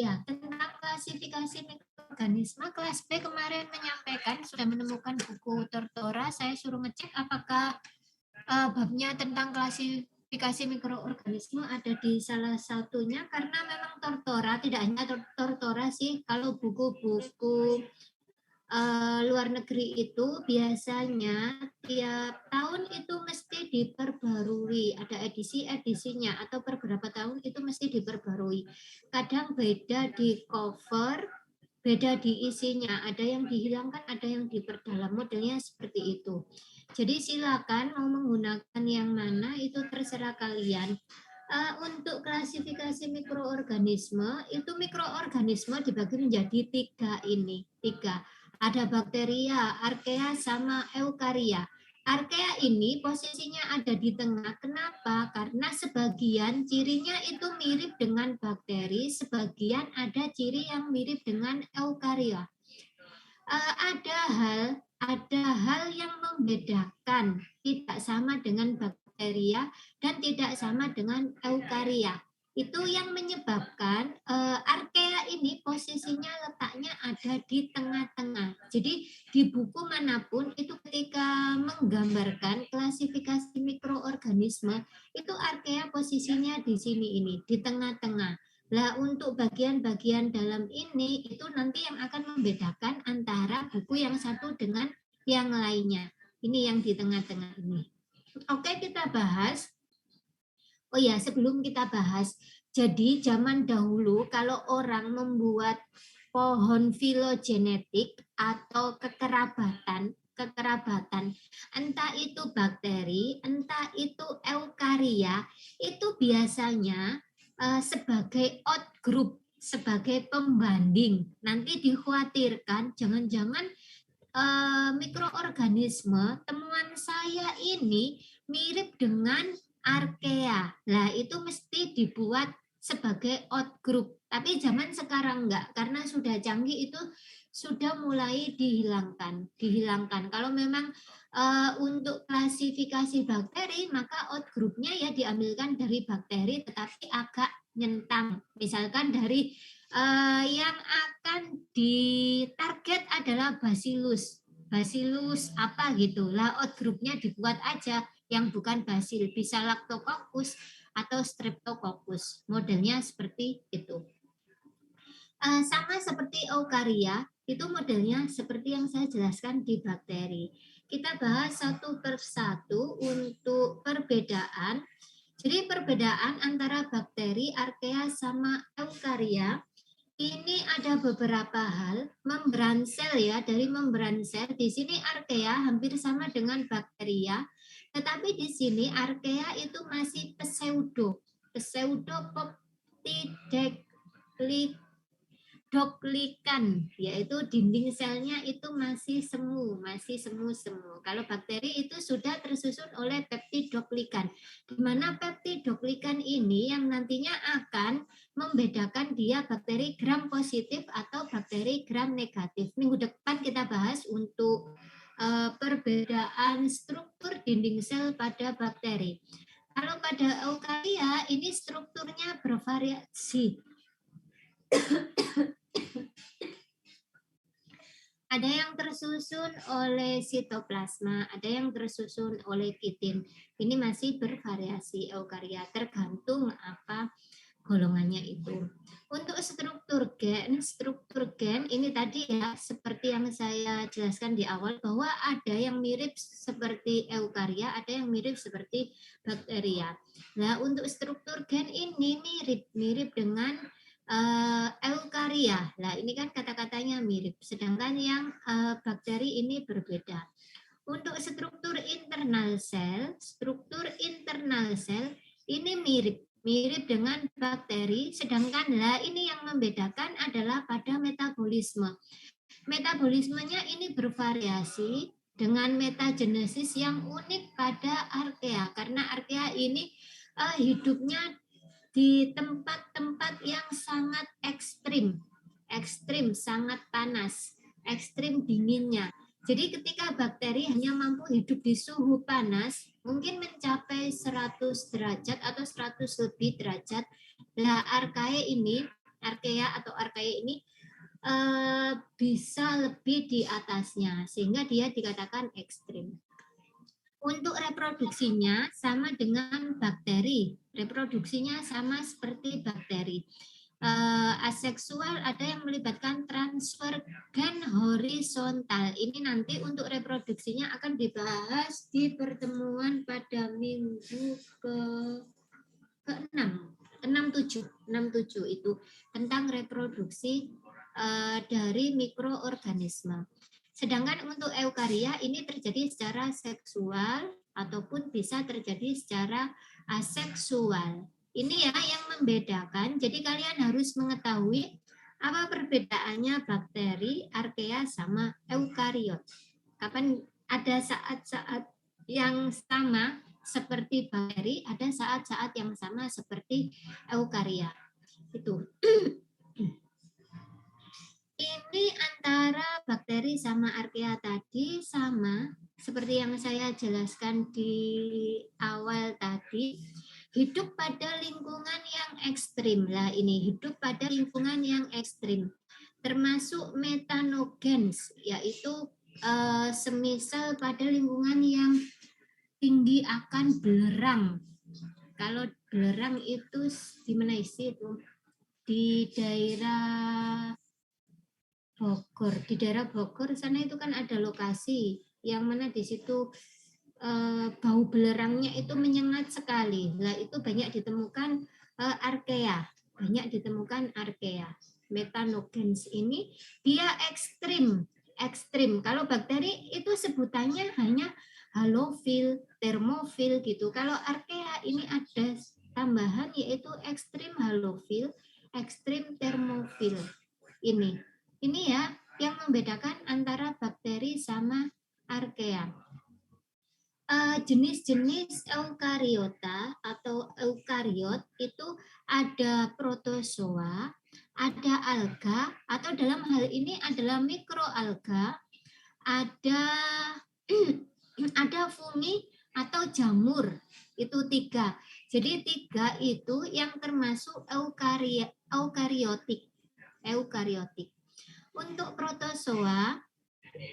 Ya, tentang klasifikasi mikroorganisme, kelas B kemarin menyampaikan sudah menemukan buku Tortora. Saya suruh ngecek apakah babnya tentang klasifikasi mikroorganisme ada di salah satunya, karena memang Tortora, tidak hanya Tortora sih, kalau buku-buku luar negeri itu biasanya tiap tahun itu mesti diperbarui, ada edisi-edisinya atau per beberapa tahun itu mesti diperbarui. Kadang beda di cover, beda di isinya, ada yang dihilangkan, ada yang diperdalam, modelnya seperti itu. Jadi silakan mau menggunakan yang mana itu terserah kalian. Untuk klasifikasi mikroorganisme, itu mikroorganisme dibagi menjadi tiga. Ada bakteria, archaea, sama eukarya. Archaea ini posisinya ada di tengah. Kenapa? Karena sebagian cirinya itu mirip dengan bakteri, sebagian ada ciri yang mirip dengan eukarya. Ada hal yang membedakan, tidak sama dengan bakteria dan tidak sama dengan eukarya. Itu yang menyebabkan archaea ini posisinya letaknya ada di tengah-tengah. Jadi di buku manapun itu ketika menggambarkan klasifikasi mikroorganisme, itu archaea posisinya di sini ini, di tengah-tengah. Nah, untuk bagian-bagian dalam ini itu nanti yang akan membedakan antara buku yang satu dengan yang lainnya. Ini yang di tengah-tengah ini. Oke, kita bahas. Oh ya, sebelum kita bahas, jadi zaman dahulu kalau orang membuat pohon filogenetik atau kekerabatan, entah itu bakteri, entah itu eukarya, itu biasanya sebagai outgroup, sebagai pembanding. Nanti dikhawatirkan jangan-jangan mikroorganisme temuan saya ini mirip dengan archaea. Nah, itu mesti dibuat sebagai outgroup. Tapi zaman sekarang enggak, karena sudah canggih itu sudah mulai dihilangkan. Kalau memang untuk klasifikasi bakteri, maka outgroupnya ya diambilkan dari bakteri, tetapi agak nyentang. Misalkan dari yang akan ditarget adalah Bacillus apa gitu. Lah outgroupnya dibuat aja yang bukan basil, bisa Lactococcus atau Streptococcus. Modelnya seperti itu. Sama seperti eukarya, itu modelnya seperti yang saya jelaskan di bakteri. Kita bahas satu persatu untuk perbedaan. Jadi perbedaan antara bakteri, archaea, sama eukarya, ini ada beberapa hal. Membran sel ya, dari membran sel, di sini archaea hampir sama dengan bakteria, tetapi di sini archaea itu masih pseudopeptidoglycan, yaitu dinding selnya itu masih semu. Kalau bakteri itu sudah tersusun oleh peptidoglycan, di mana peptidoglycan ini yang nantinya akan membedakan dia bakteri gram positif atau bakteri gram negatif. Minggu depan kita bahas untuk perbedaan struktur dinding sel pada bakteri. Kalau pada eukarya ini strukturnya bervariasi. Ada yang tersusun oleh sitoplasma, ada yang tersusun oleh kitin. Ini masih bervariasi eukarya, tergantung apa golongannya itu. Untuk struktur gen ini tadi ya, seperti yang saya jelaskan di awal, bahwa ada yang mirip seperti eukarya, ada yang mirip seperti bakteria. Nah, untuk struktur gen ini mirip dengan eukarya. Nah, ini kan kata-katanya mirip, sedangkan yang bakteri ini berbeda. Untuk struktur internal sel ini mirip dengan bakteri, sedangkan ini yang membedakan adalah pada metabolisme. Metabolismenya ini bervariasi dengan metagenesis yang unik pada archaea, karena archaea ini hidupnya di tempat-tempat yang sangat ekstrim, sangat panas, ekstrim dinginnya. Jadi ketika bakteri hanya mampu hidup di suhu panas, mungkin mencapai 100 derajat atau 100 lebih derajat. Nah, archaea ini Archaea atau Archaea ini bisa lebih di atasnya, sehingga dia dikatakan ekstrim. Untuk reproduksinya sama dengan bakteri, reproduksinya sama seperti bakteri. Aseksual ada yang melibatkan transfer gen horizontal. Ini nanti untuk reproduksinya akan dibahas di pertemuan pada minggu ke-6, 67 itu tentang reproduksi dari mikroorganisme. Sedangkan untuk eukaria ini terjadi secara seksual ataupun bisa terjadi secara aseksual. Ini ya yang membedakan. Jadi kalian harus mengetahui apa perbedaannya bakteri, archaea sama eukariot. Kapan ada saat-saat yang sama seperti bakteri, ada saat-saat yang sama seperti eukaria. Itu. Ini antara bakteri sama archaea tadi sama seperti yang saya jelaskan di awal tadi, hidup pada lingkungan yang ekstrim. Lah ini hidup pada lingkungan yang ekstrim, termasuk metanogens, yaitu semisal pada lingkungan yang tinggi akan belerang. Kalau belerang itu di mana sih itu? Di daerah Bogor. Di daerah Bogor sana itu kan ada lokasi yang mana di situ bau belerangnya itu menyengat sekali. Nah, itu banyak ditemukan archaea, banyak ditemukan archaea. Metanogens ini dia ekstrim. Kalau bakteri itu sebutannya hanya halofil, termofil gitu. Kalau archaea ini ada tambahan yaitu ekstrim halofil, ekstrim termofil. Ini ya yang membedakan antara bakteri sama archaea. Jenis-jenis eukariota atau eukariot itu ada protozoa, ada alga, atau dalam hal ini adalah mikroalga, ada ada fungi atau jamur. Itu 3. Jadi 3 itu yang termasuk eukariotik. Untuk protozoa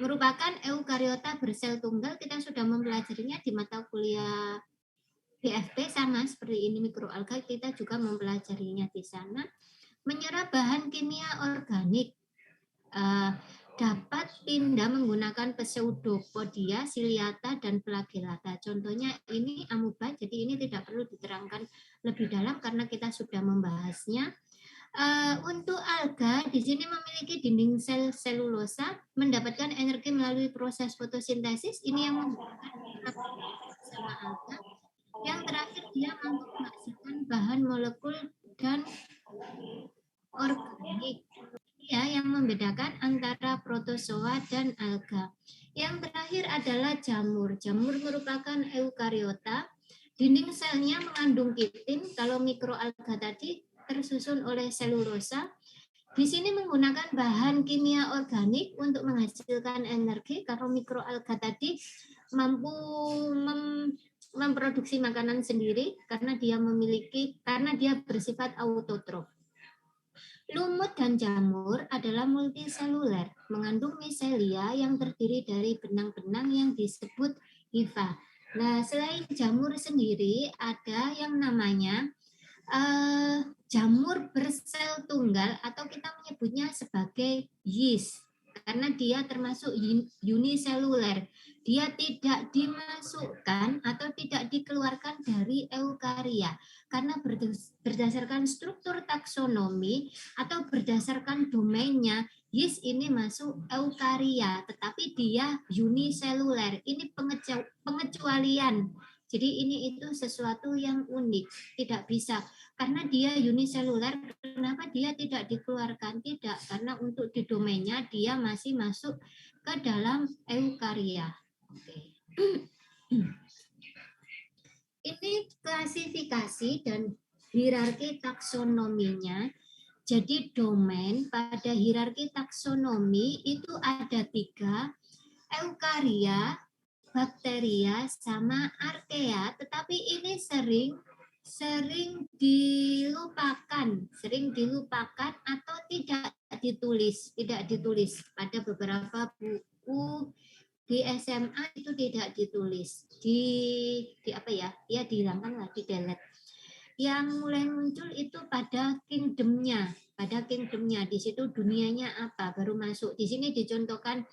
merupakan eukariota bersel tunggal, kita sudah mempelajarinya di mata kuliah BFP sama seperti ini. Mikroalga kita juga mempelajarinya di sana. Menyerap bahan kimia organik, dapat pindah menggunakan pseudopodia, ciliata, dan flagellata. Contohnya ini amuba, jadi ini tidak perlu diterangkan lebih dalam karena kita sudah membahasnya. Untuk alga di sini memiliki dinding sel selulosa, mendapatkan energi melalui proses fotosintesis. Ini yang membedakan sama alga. Yang terakhir dia mampu menghasilkan bahan molekul dan organik. Ya, yang membedakan antara protozoa dan alga. Yang terakhir adalah jamur. Jamur merupakan eukariota. Dinding selnya mengandung kitin. Kalau mikroalga tadi tersusun oleh selulosa. Di sini menggunakan bahan kimia organik untuk menghasilkan energi. Kalau mikroalga tadi mampu memproduksi makanan sendiri karena dia bersifat autotrof. Lumut dan jamur adalah multiseluler, mengandung miselia yang terdiri dari benang-benang yang disebut hifa. Nah, selain jamur sendiri ada yang namanya jamur bersel tunggal atau kita menyebutnya sebagai yeast karena dia termasuk uniseluler. Dia tidak dimasukkan atau tidak dikeluarkan dari eukaria karena berdasarkan struktur taksonomi atau berdasarkan domainnya yeast ini masuk eukaria tetapi dia uniseluler. Ini pengecualian. Jadi ini itu sesuatu yang unik, tidak bisa. Karena dia uniseluler, kenapa dia tidak dikeluarkan? Tidak, karena untuk di domainnya dia masih masuk ke dalam eukaria. Oke. Ini klasifikasi dan hierarki taksonominya. Jadi domain pada hierarki taksonomi itu ada 3, eukaria, bakteria, sama archaea, tetapi ini sering sering dilupakan atau tidak ditulis pada beberapa buku di SMA itu tidak ditulis di apa ya, ya dihilangkan lah, di delete. Yang mulai muncul itu pada kingdomnya, di situ dunianya apa baru masuk. Di sini dicontohkan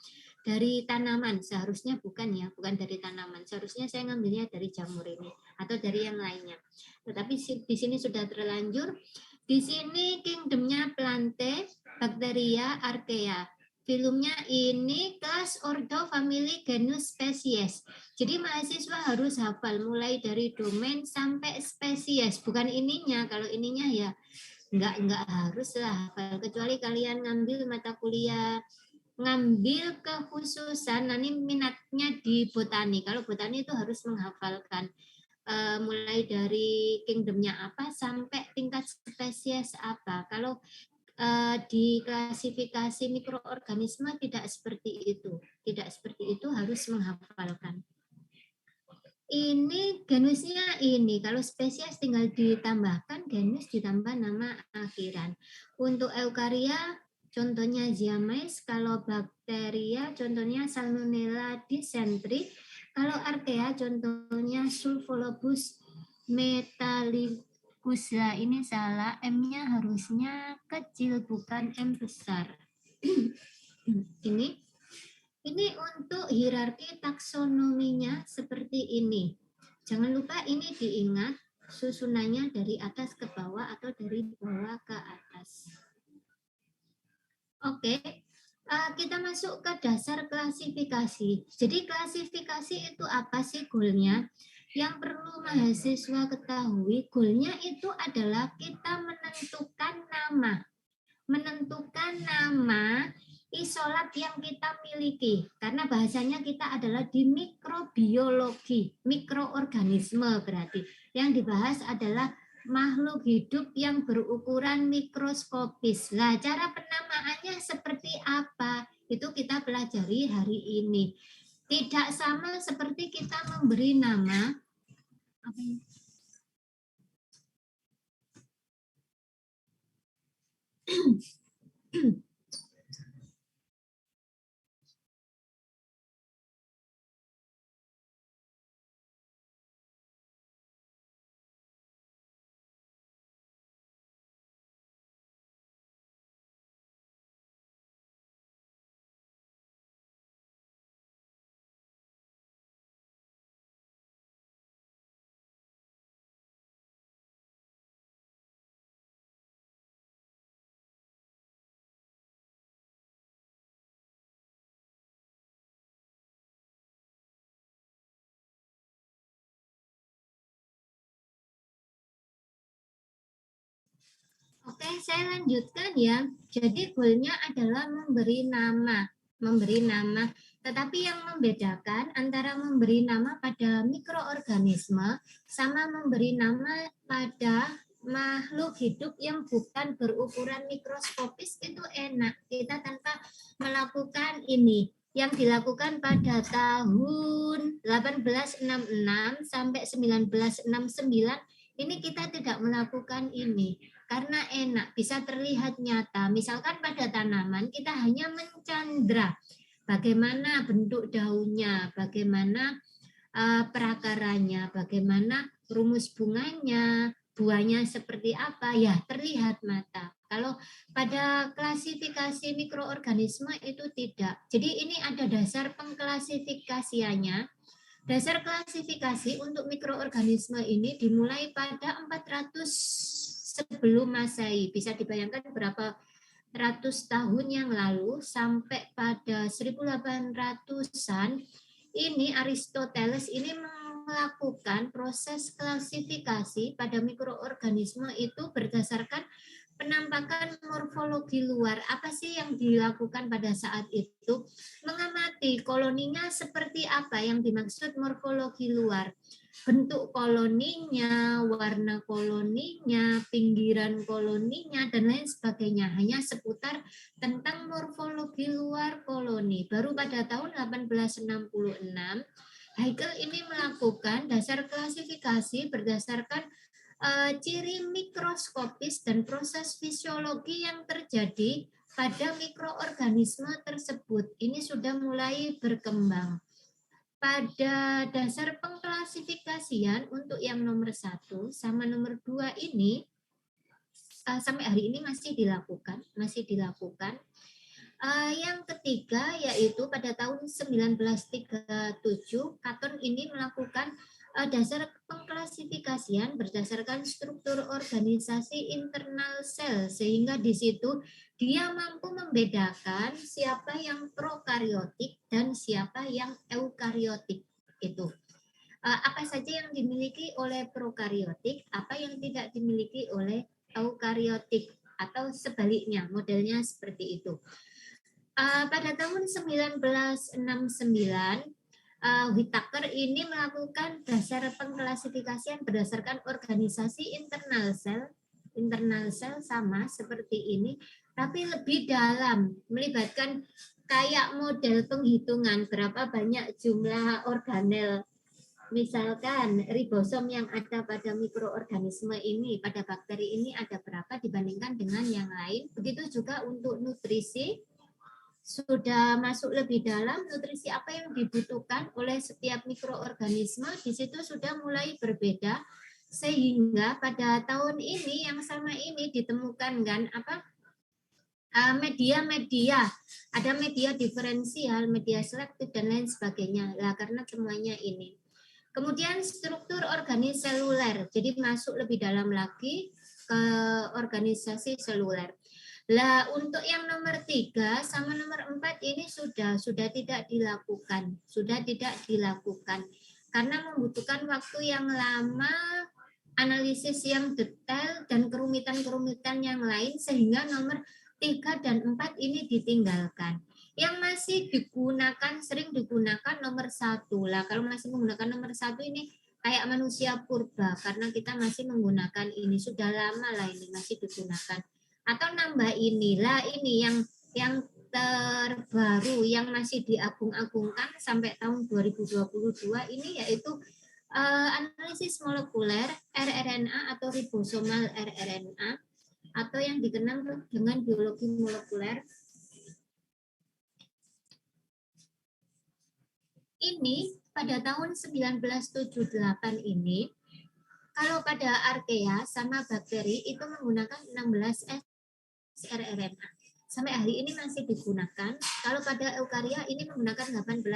dari tanaman, seharusnya bukan ya, bukan dari tanaman, seharusnya saya ngambilnya dari jamur ini atau dari yang lainnya, tetapi di sini sudah terlanjur. Di sini kingdomnya plante, bakteria, archaea. Filumnya ini kelas, ordo, family, genus, spesies. Jadi mahasiswa harus hafal mulai dari domain sampai spesies. Bukan ininya, kalau ininya ya enggak harus lah hafal. Kecuali kalian ngambil mata kuliah, ngambil kekhususan, nanti minatnya di botani. Kalau botani itu harus menghafalkan. Mulai dari kingdomnya apa sampai tingkat spesies apa. Kalau di klasifikasi mikroorganisme tidak seperti itu. Tidak seperti itu, harus menghafalkan. Ini genusnya ini, kalau spesies tinggal ditambahkan genus ditambah nama akhiran. Untuk eukarya contohnya Ziamais, kalau bakteria contohnya Salmonella dysentery, kalau archaea contohnya Sulfolobus metallicus. Lah ini salah, M-nya harusnya kecil bukan M besar. Ini untuk hierarki taksonominya seperti ini. Jangan lupa ini diingat susunannya dari atas ke bawah atau dari bawah ke atas. Oke, kita masuk ke dasar klasifikasi. Jadi klasifikasi itu apa sih goalnya? Yang perlu mahasiswa ketahui, goalnya itu adalah kita menentukan nama isolat yang kita miliki, karena bahasanya kita adalah di mikrobiologi, mikroorganisme, berarti yang dibahas adalah makhluk hidup yang berukuran mikroskopis. Nah, cara penamaannya seperti apa? Itu kita pelajari hari ini. Tidak sama seperti kita memberi nama apa ya? Oke, saya lanjutkan ya. Jadi goalnya adalah memberi nama. Memberi nama. Tetapi yang membedakan antara memberi nama pada mikroorganisme sama memberi nama pada makhluk hidup yang bukan berukuran mikroskopis itu enak. Kita tanpa melakukan ini. Yang dilakukan pada tahun 1866 sampai 1969 ini kita tidak melakukan ini. Karena enak, bisa terlihat nyata. Misalkan pada tanaman kita hanya mencandra bagaimana bentuk daunnya, bagaimana perakaranya, bagaimana rumus bunganya, buahnya seperti apa, ya terlihat mata. Kalau pada klasifikasi mikroorganisme itu tidak. Jadi ini ada dasar pengklasifikasiannya. Dasar klasifikasi untuk mikroorganisme ini dimulai pada 400 sebelum Masehi. Bisa dibayangkan berapa ratus tahun yang lalu sampai pada 1800-an ini Aristoteles ini melakukan proses klasifikasi pada mikroorganisme itu berdasarkan penampakan morfologi luar. Apa sih yang dilakukan pada saat itu? Mengamati koloninya seperti apa, yang dimaksud morfologi luar. Bentuk koloninya, warna koloninya, pinggiran koloninya, dan lain sebagainya. Hanya seputar tentang morfologi luar koloni. Baru pada tahun 1866, Haeckel ini melakukan dasar klasifikasi berdasarkan ciri mikroskopis dan proses fisiologi yang terjadi pada mikroorganisme tersebut. Ini sudah mulai berkembang. Pada dasar pengklasifikasian untuk yang nomor 1 sama nomor 2 ini sampai hari ini masih dilakukan. Yang ketiga yaitu pada tahun 1937 Katon ini melakukan dasar pengklasifikasian berdasarkan struktur organisasi internal sel, sehingga di situ dia mampu membedakan siapa yang prokariotik dan siapa yang eukariotik. Itu apa saja yang dimiliki oleh prokariotik, apa yang tidak dimiliki oleh eukariotik, atau sebaliknya, modelnya seperti itu. Pada tahun 1969 Whittaker ini melakukan dasar pengklasifikasian berdasarkan organisasi internal sel sama seperti ini, tapi lebih dalam, melibatkan kayak model penghitungan berapa banyak jumlah organel. Misalkan ribosom yang ada pada mikroorganisme ini, pada bakteri ini ada berapa dibandingkan dengan yang lain. Begitu juga untuk nutrisi, sudah masuk lebih dalam nutrisi apa yang dibutuhkan oleh setiap mikroorganisme, di situ sudah mulai berbeda, sehingga pada tahun ini yang sama ini ditemukan kan media-media, ada media diferensial, media selektif dan lain sebagainya. Lah karena semuanya ini. Kemudian struktur organis seluler, jadi masuk lebih dalam lagi ke organisasi seluler. Lah untuk yang nomor 3 sama nomor 4 ini sudah tidak dilakukan, karena membutuhkan waktu yang lama, analisis yang detail dan kerumitan-kerumitan yang lain, sehingga nomor 3 dan 4 ini ditinggalkan. Yang masih digunakan, sering digunakan nomor 1 lah. Kalau masih menggunakan nomor 1 ini kayak manusia purba, karena kita masih menggunakan ini, sudah lama lah ini masih digunakan. Atau nambah inilah ini yang terbaru yang masih diagung-agungkan sampai tahun 2022 ini, yaitu analisis molekuler rRNA atau ribosomal rRNA, atau yang dikenal dengan biologi molekuler. Ini pada tahun 1978 ini, kalau pada archaea sama bakteri itu menggunakan 16 rRNA. Sampai hari ini masih digunakan. Kalau pada eukaria ini menggunakan 18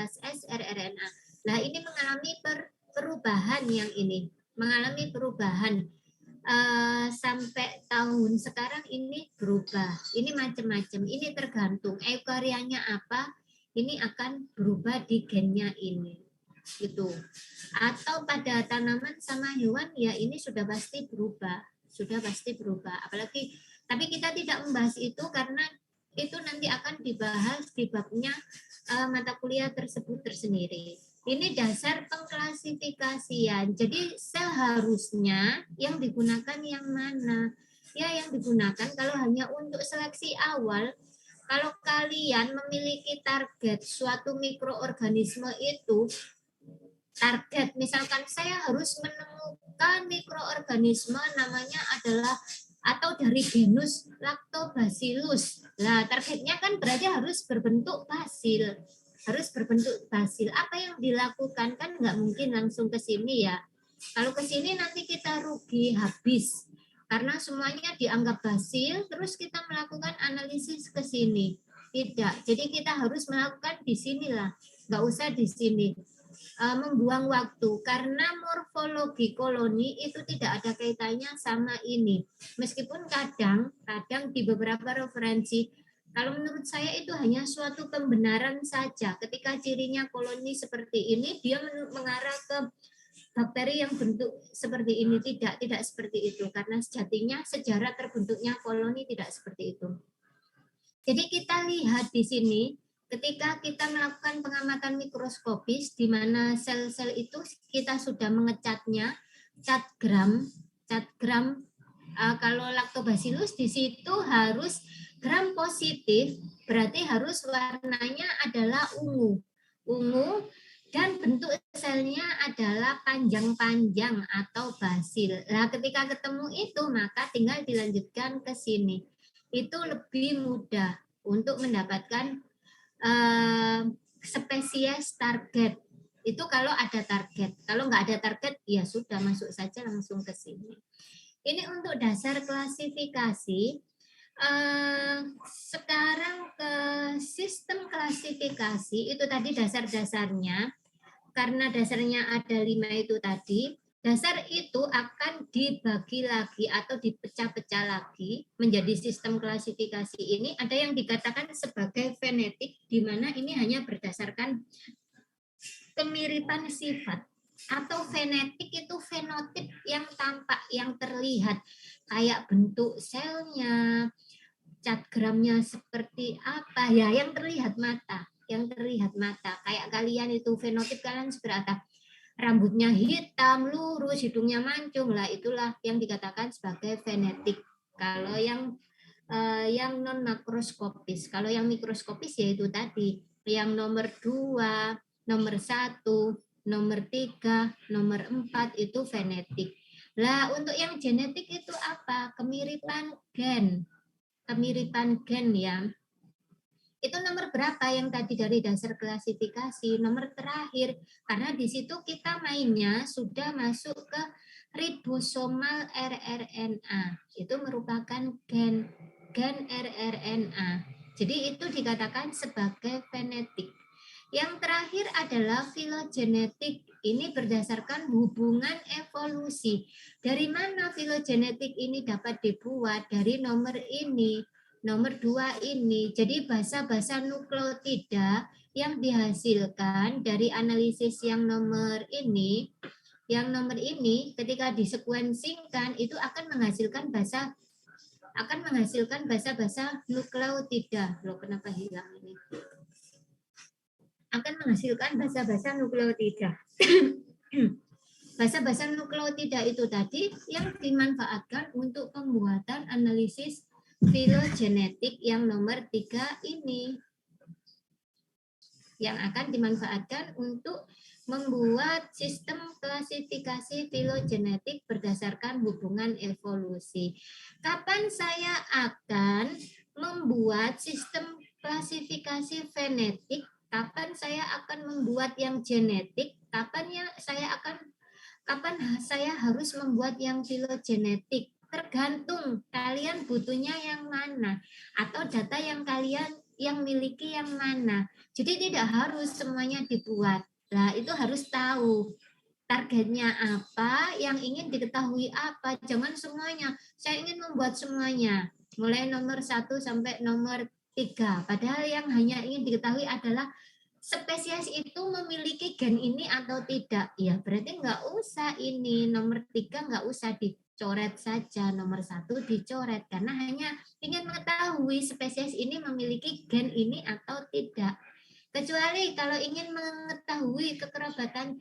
rRNA. Nah, ini mengalami perubahan yang ini. Mengalami perubahan. Sampai tahun sekarang ini berubah. Ini macam-macam. Ini tergantung eukarianya apa, ini akan berubah di gennya ini. Gitu. Atau pada tanaman sama hewan, ya ini sudah pasti berubah. Apalagi, tapi kita tidak membahas itu karena itu nanti akan dibahas di babnya mata kuliah tersebut tersendiri. Ini dasar pengklasifikasian. Jadi sel harusnya yang digunakan yang mana? Ya, yang digunakan kalau hanya untuk seleksi awal, kalau kalian memiliki target suatu mikroorganisme itu, target misalkan saya harus menemukan mikroorganisme namanya adalah atau dari genus Lactobacillus. Nah, targetnya kan berarti harus berbentuk basil. Apa yang dilakukan? Kan nggak mungkin langsung ke sini ya. Kalau ke sini nanti kita rugi habis. Karena semuanya dianggap basil, terus kita melakukan analisis ke sini. Tidak. Jadi kita harus melakukan di sinilah. Nggak usah di sini. Membuang waktu karena morfologi koloni itu tidak ada kaitannya sama ini. Meskipun kadang di beberapa referensi, kalau menurut saya itu hanya suatu pembenaran saja. Ketika cirinya koloni seperti ini, dia mengarah ke bakteri yang bentuk seperti ini. Tidak seperti itu, karena sejatinya sejarah terbentuknya koloni tidak seperti itu. Jadi kita lihat di sini, ketika kita melakukan pengamatan mikroskopis, di mana sel-sel itu kita sudah mengecatnya, cat gram. Kalau Lactobacillus di situ harus gram positif, berarti harus warnanya adalah ungu. Dan bentuk selnya adalah panjang-panjang atau basil. Nah, ketika ketemu itu, maka tinggal dilanjutkan ke sini. Itu lebih mudah untuk mendapatkan spesies target. Itu kalau ada target. Kalau nggak ada target, ya sudah masuk saja langsung ke sini. Ini untuk dasar klasifikasi. Sekarang ke sistem klasifikasi, itu tadi dasar-dasarnya. Karena dasarnya ada 5 itu tadi, dasar itu akan dibagi lagi atau dipecah-pecah lagi menjadi sistem klasifikasi ini. Ada yang dikatakan sebagai fenetik, di mana ini hanya berdasarkan kemiripan sifat. Atau fenetik itu fenotip yang tampak, yang terlihat. Kayak bentuk selnya, cat gramnya seperti apa, ya yang terlihat mata. Yang terlihat mata. Kayak kalian itu fenotip kalian seperti apa? Rambutnya hitam, lurus, hidungnya mancung, lah itulah yang dikatakan sebagai fenetik. Kalau yang non makroskopis, kalau yang mikroskopis yaitu tadi, yang nomor 2, nomor 1, nomor 3, nomor 4 itu fenetik. Lah untuk yang genetik itu apa? Kemiripan gen. Kemiripan gen ya. Itu nomor berapa yang tadi dari dasar klasifikasi? Nomor terakhir, karena di situ kita mainnya sudah masuk ke ribosomal rRNA. Itu merupakan gen rRNA. Jadi itu dikatakan sebagai fenetik. Yang terakhir adalah filogenetik. Ini berdasarkan hubungan evolusi. Dari mana filogenetik ini dapat dibuat? Dari nomor ini. Nomor 2 ini, jadi basa-basa nukleotida yang dihasilkan dari analisis yang nomor ini ketika disekuensingkan itu akan menghasilkan basa-basa nukleotida. Loh, kenapa hilang ini? Akan menghasilkan basa-basa nukleotida. Basa-basa nukleotida itu tadi yang dimanfaatkan untuk pembuatan analisis filogenetik yang nomor 3 ini. Yang akan dimanfaatkan untuk membuat sistem klasifikasi filogenetik berdasarkan hubungan evolusi. Kapan saya akan membuat sistem klasifikasi fenetik? Kapan saya akan membuat yang genetik? Kapan saya harus membuat yang filogenetik? Tergantung kalian butuhnya yang mana atau data yang kalian yang miliki yang mana. Jadi tidak harus semuanya dibuat. Nah, itu harus tahu targetnya apa, yang ingin diketahui apa. Jangan semuanya. Saya ingin membuat semuanya. Mulai nomor 1 sampai nomor 3. Padahal yang hanya ingin diketahui adalah spesies itu memiliki gen ini atau tidak. Ya, berarti nggak usah ini. Nomor 3 nggak usah dicoret saja. Nomor 1 dicoret. Karena hanya ingin mengetahui spesies ini memiliki gen ini atau tidak. Kecuali kalau ingin mengetahui kekerabatan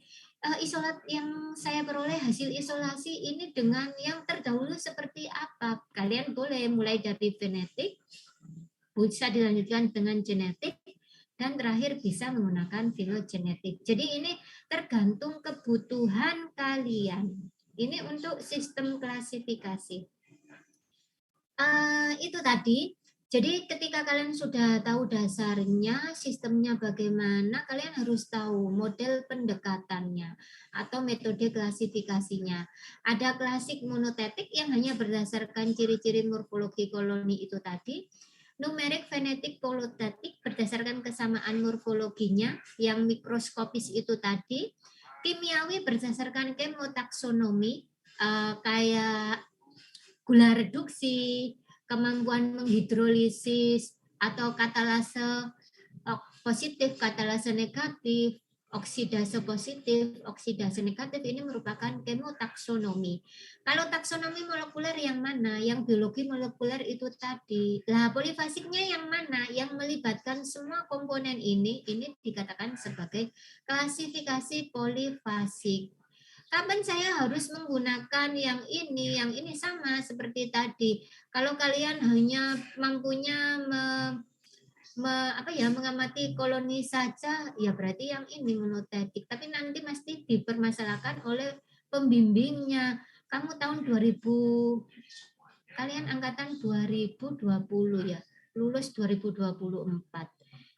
isolat yang saya peroleh hasil isolasi ini dengan yang terdahulu seperti apa. Kalian boleh mulai dari genetik, bisa dilanjutkan dengan genetik, dan terakhir bisa menggunakan filogenetik. Jadi ini tergantung kebutuhan kalian. Ini untuk sistem klasifikasi. Itu tadi. Jadi ketika kalian sudah tahu dasarnya, sistemnya bagaimana, kalian harus tahu model pendekatannya atau metode klasifikasinya. Ada klasik monotetik yang hanya berdasarkan ciri-ciri morfologi koloni itu tadi. Numerik fenetik kolotetik berdasarkan kesamaan morfologinya yang mikroskopis itu tadi. Kimiawi berdasarkan kemotaksonomi kayak gula reduksi, kemampuan menghidrolisis atau katalase positif, katalase negatif, oksidase positif, oksidase negatif ini merupakan kemotaksonomi. Kalau taksonomi molekuler yang mana? Yang biologi molekuler itu tadi. Lah polifasiknya yang mana? Yang melibatkan semua komponen ini dikatakan sebagai klasifikasi polifasik. Kapan saya harus menggunakan yang ini sama seperti tadi. Kalau kalian hanya mampunya mengamati koloni saja, ya berarti yang ini monotetik. Tapi nanti mesti dipermasalahkan oleh pembimbingnya. Kamu tahun 2000, kalian angkatan 2020 ya, lulus 2024.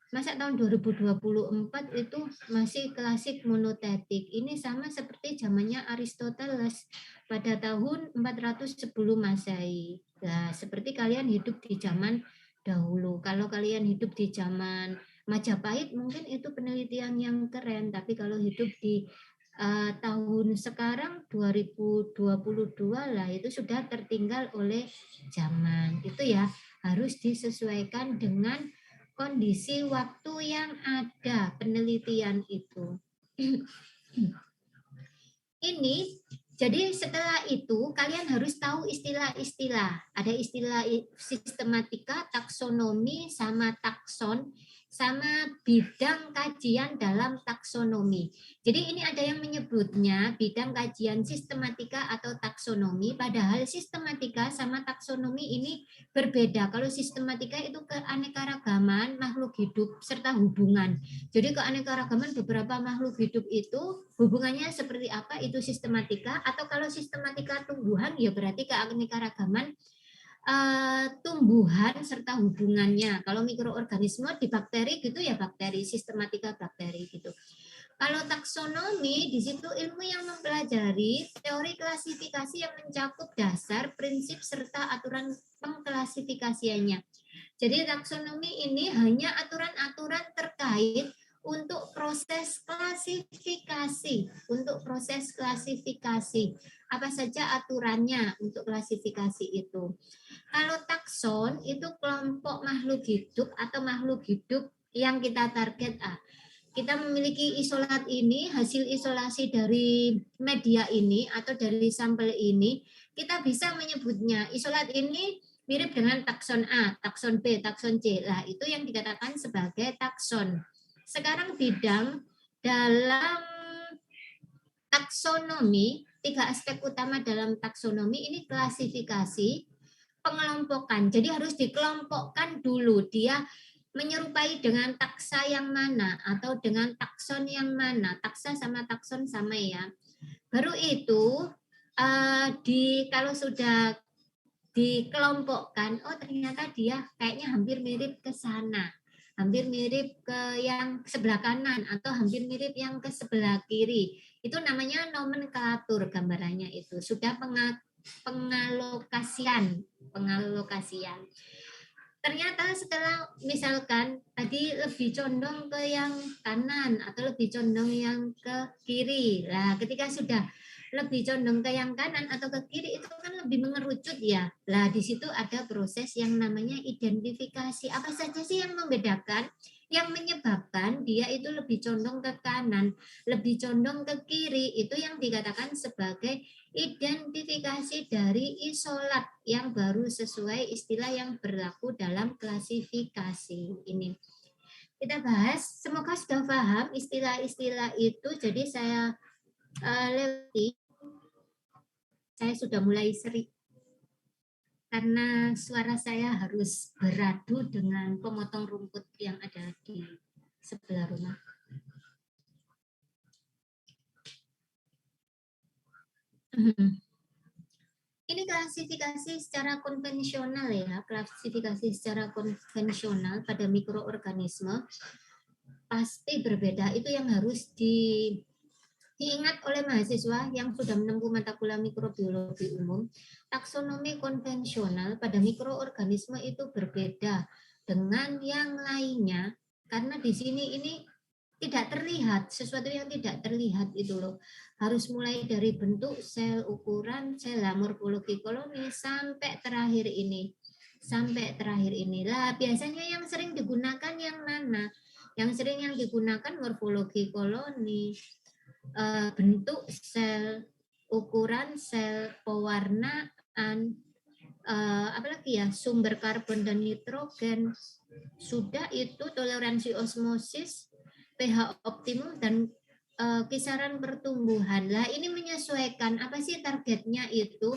Masa tahun 2024 itu masih klasik monotetik. Ini sama seperti zamannya Aristoteles pada tahun 400 sebelum Masehi. Nah, seperti kalian hidup di zaman dahulu. Kalau kalian hidup di zaman Majapahit mungkin itu penelitian yang keren, tapi kalau hidup di tahun sekarang 2022 lah itu sudah tertinggal oleh zaman. Itu ya harus disesuaikan dengan kondisi waktu yang ada penelitian itu. Ini jadi setelah itu kalian harus tahu istilah-istilah. Ada istilah sistematika, taksonomi, sama takson, sama bidang kajian dalam taksonomi. Jadi ini ada yang menyebutnya bidang kajian sistematika atau taksonomi, padahal sistematika sama taksonomi ini berbeda. Kalau sistematika itu keanekaragaman makhluk hidup serta hubungan. Jadi keanekaragaman beberapa makhluk hidup itu hubungannya seperti apa, itu sistematika. Atau kalau sistematika tumbuhan ya berarti keanekaragaman tumbuhan serta hubungannya. Kalau mikroorganisme di bakteri gitu ya bakteri, sistematika bakteri gitu. Kalau taksonomi di situ ilmu yang mempelajari teori klasifikasi yang mencakup dasar, prinsip serta aturan pengklasifikasiannya. Jadi taksonomi ini hanya aturan-aturan terkait untuk proses klasifikasi, apa saja aturannya untuk klasifikasi itu. Kalau takson itu kelompok makhluk hidup atau makhluk hidup yang kita target. Kita memiliki isolat ini, hasil isolasi dari media ini atau dari sampel ini, kita bisa menyebutnya isolat ini mirip dengan takson A, takson B, takson C. Nah, itu yang dikatakan sebagai takson. Sekarang bidang dalam taksonomi, 3 aspek utama dalam taksonomi ini klasifikasi, pengelompokan. Jadi harus dikelompokkan dulu dia menyerupai dengan taksa yang mana atau dengan takson yang mana. Taksa sama takson sama ya. Baru itu kalau sudah dikelompokkan, oh ternyata dia kayaknya hampir mirip ke sana, hampir mirip ke yang sebelah kanan atau hampir mirip yang ke sebelah kiri. Itu namanya nomenklatur gambarannya itu. Sudah pengalokasian. Ternyata setelah misalkan tadi lebih condong ke yang kanan atau lebih condong yang ke kiri. Nah, ketika sudah lebih condong ke yang kanan atau ke kiri itu kan lebih mengerucut ya. Nah, di situ ada proses yang namanya identifikasi. Apa saja sih yang membedakan? Yang menyebabkan dia itu lebih condong ke kanan, lebih condong ke kiri, itu yang dikatakan sebagai identifikasi dari isolat yang baru sesuai istilah yang berlaku dalam klasifikasi. Ini kita bahas, semoga sudah paham istilah-istilah itu. Jadi saya lewati, saya sudah mulai sering karena suara saya harus beradu dengan pemotong rumput yang ada di sebelah rumah. Ini klasifikasi secara konvensional ya, klasifikasi secara konvensional pada mikroorganisme pasti berbeda. Itu yang harus diingat oleh mahasiswa yang sudah menempuh mata kuliah mikrobiologi umum. Taksonomi konvensional pada mikroorganisme itu berbeda dengan yang lainnya karena di sini ini tidak terlihat, sesuatu yang tidak terlihat itu loh. Harus mulai dari bentuk sel, ukuran sel, morfologi koloni sampai terakhir ini. Lah, biasanya yang sering digunakan yang mana? Yang sering yang digunakan morfologi koloni, bentuk sel, ukuran sel, pewarnaan, apalagi ya, sumber karbon dan nitrogen. Sudah itu toleransi osmosis, pH optimum, dan kisaran pertumbuhan. Lah ini menyesuaikan apa sih targetnya itu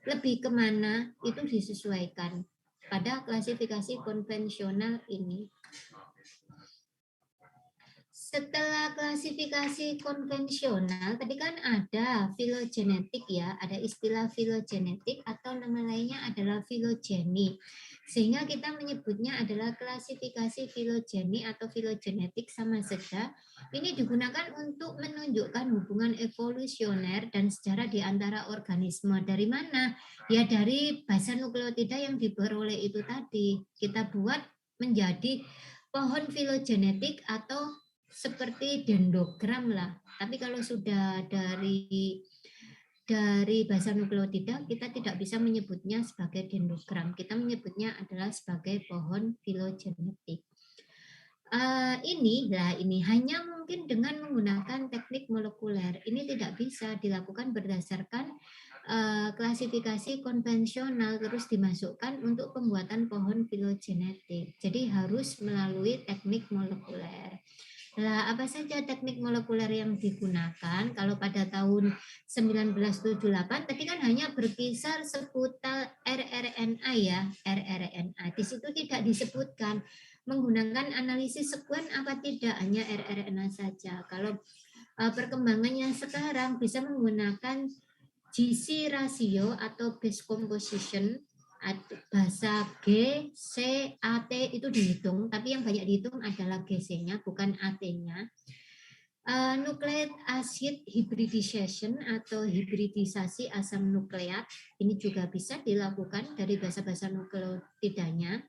lebih kemana itu disesuaikan. pada klasifikasi konvensional ini. Setelah klasifikasi konvensional, tadi kan ada filogenetik ya, ada istilah filogenetik atau nama lainnya adalah filogeni. Sehingga kita menyebutnya adalah klasifikasi filogeni atau filogenetik sama saja. Ini digunakan untuk menunjukkan hubungan evolusioner dan sejarah di antara organisme. Dari mana? Ya dari basa nukleotida yang diperoleh itu tadi. Kita buat menjadi pohon filogenetik atau seperti dendrogram lah. Tapi kalau sudah dari bahasa nukleotida kita tidak bisa menyebutnya sebagai dendrogram. Kita menyebutnya adalah sebagai pohon filogenetik. Ini hanya mungkin dengan menggunakan teknik molekuler. Ini tidak bisa dilakukan berdasarkan klasifikasi konvensional terus dimasukkan untuk pembuatan pohon filogenetik. Jadi harus melalui teknik molekuler. Nah, apa saja teknik molekuler yang digunakan? Kalau pada tahun 1978 tadi kan hanya berkisar seputar rRNA ya, rRNA. Di situ tidak disebutkan menggunakan analisis sekuen apa tidak, hanya rRNA saja. Kalau perkembangannya sekarang bisa menggunakan GC ratio atau base composition, bahasa G, C, AT itu dihitung, tapi yang banyak dihitung adalah GC-nya, bukan AT-nya. Nucleic acid hybridization atau hibridisasi asam nukleat, ini juga bisa dilakukan dari bahasa-bahasa nukleotidanya.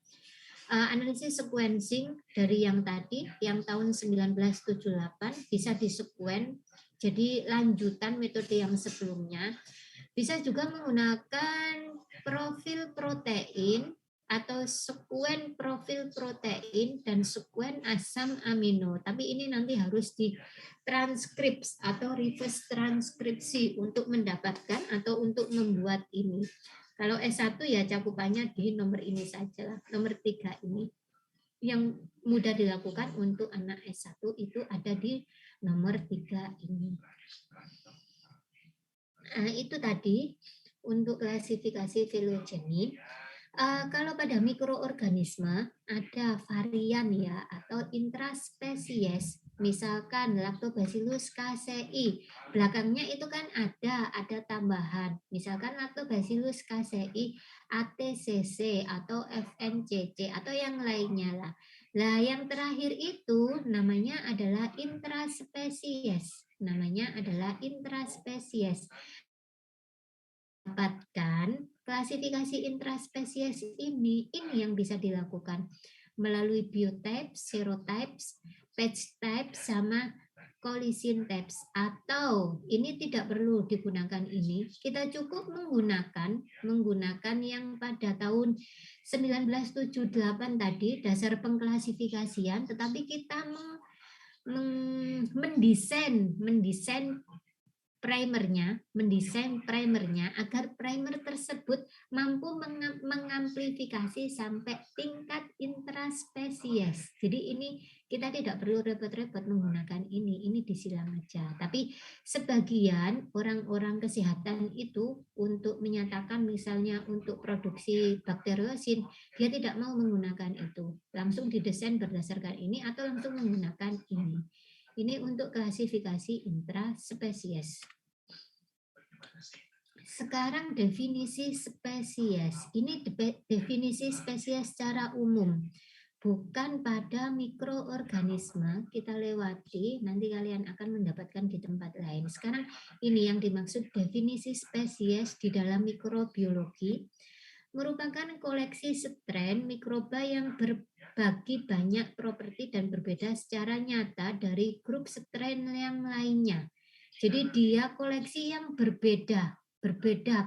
Analisis sequencing dari yang tadi, yang tahun 1978, bisa disekuen, jadi lanjutan metode yang sebelumnya. Bisa juga menggunakan profil protein atau sekuen profil protein dan sekuen asam amino. Tapi ini nanti harus ditranskrip atau reverse transkripsi untuk mendapatkan atau untuk membuat ini. Kalau S1 ya cakupannya di nomor ini saja lah, nomor 3 ini. Yang mudah dilakukan untuk anak S1 itu ada di nomor 3 ini. Itu tadi untuk klasifikasi filogeni. Kalau pada mikroorganisme ada varian ya atau intraspesies, misalkan Lactobacillus casei, belakangnya itu kan ada tambahan, misalkan Lactobacillus casei ATCC atau FNCC atau yang lainnya lah. Nah, yang terakhir itu namanya adalah intraspesies. Namanya adalah intraspesies. Dapatkan klasifikasi intraspesies ini yang bisa dilakukan melalui biotypes, serotypes, patch types, sama collision types. Atau ini tidak perlu digunakan ini, kita cukup menggunakan yang pada tahun 1978 tadi, dasar pengklasifikasian, tetapi kita mendesain mendesain primernya agar primer tersebut mampu mengamplifikasi sampai tingkat intraspesies. Jadi ini kita tidak perlu repot-repot menggunakan ini disilang aja. Tapi sebagian orang-orang kesehatan itu untuk menyatakan misalnya untuk produksi bakteriosin, dia tidak mau menggunakan itu. Langsung didesain berdasarkan ini atau langsung menggunakan ini. Ini untuk klasifikasi intraspesies. Sekarang definisi spesies. Ini definisi spesies secara umum. Bukan pada mikroorganisme, kita lewati, nanti kalian akan mendapatkan di tempat lain. Sekarang ini yang dimaksud definisi spesies di dalam mikrobiologi, merupakan koleksi strain mikroba yang berbagi banyak properti dan berbeda secara nyata dari grup strain yang lainnya. Jadi dia koleksi yang berbeda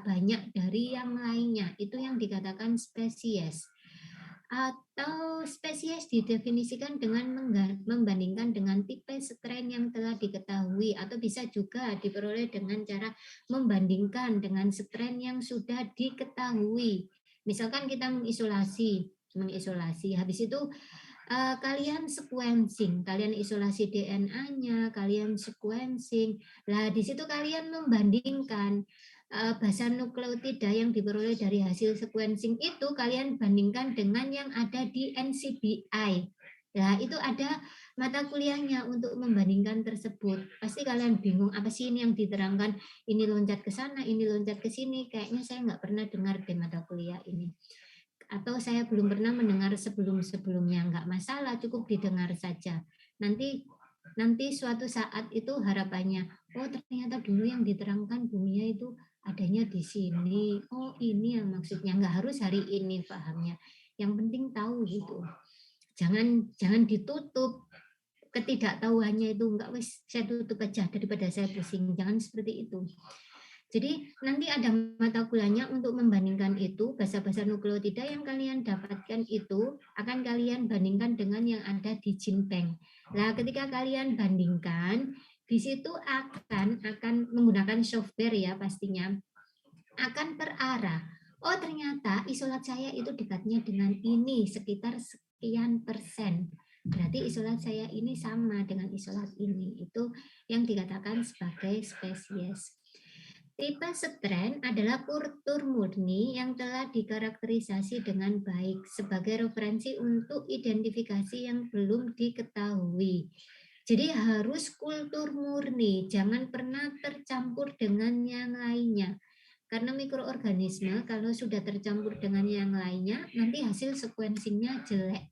banyak dari yang lainnya. Itu yang dikatakan spesies. Atau spesies didefinisikan dengan membandingkan dengan tipe strain yang telah diketahui, atau bisa juga diperoleh dengan cara membandingkan dengan strain yang sudah diketahui. Misalkan kita mengisolasi, habis itu kalian sequencing, kalian isolasi DNA-nya, kalian sequencing. Lah di situ kalian membandingkan basa nukleotida yang diperoleh dari hasil sequencing itu kalian bandingkan dengan yang ada di NCBI. Nah, itu ada mata kuliahnya untuk membandingkan tersebut. Pasti kalian bingung, apa sih ini yang diterangkan? Ini loncat ke sana, ini loncat ke sini. Kayaknya saya nggak pernah dengar di mata kuliah ini. Atau saya belum pernah mendengar sebelum-sebelumnya. Nggak masalah, cukup didengar saja. Nanti suatu saat itu harapannya, oh ternyata dulu yang diterangkan dunia itu adanya di sini. Oh ini yang maksudnya, nggak harus hari ini pahamnya. Yang penting tahu gitu. Jangan ditutup ketidaktahuannya itu, enggak wis saya tutup aja daripada saya pusing. Jangan seperti itu. Jadi nanti ada mata kuliahnya untuk membandingkan itu, basa-basa nukleotida yang kalian dapatkan itu akan kalian bandingkan dengan yang ada di GenBank. Nah, ketika kalian bandingkan, di situ akan menggunakan software ya pastinya, akan terarah. Oh ternyata isolat saya itu dekatnya dengan ini sekitar sekian persen. Berarti isolat saya ini sama dengan isolat ini. Itu yang dikatakan sebagai spesies. Tipe strain adalah kultur murni yang telah dikarakterisasi dengan baik sebagai referensi untuk identifikasi yang belum diketahui. Jadi harus kultur murni, jangan pernah tercampur dengan yang lainnya. Karena mikroorganisme kalau sudah tercampur dengan yang lainnya, nanti hasil sequencingnya jelek.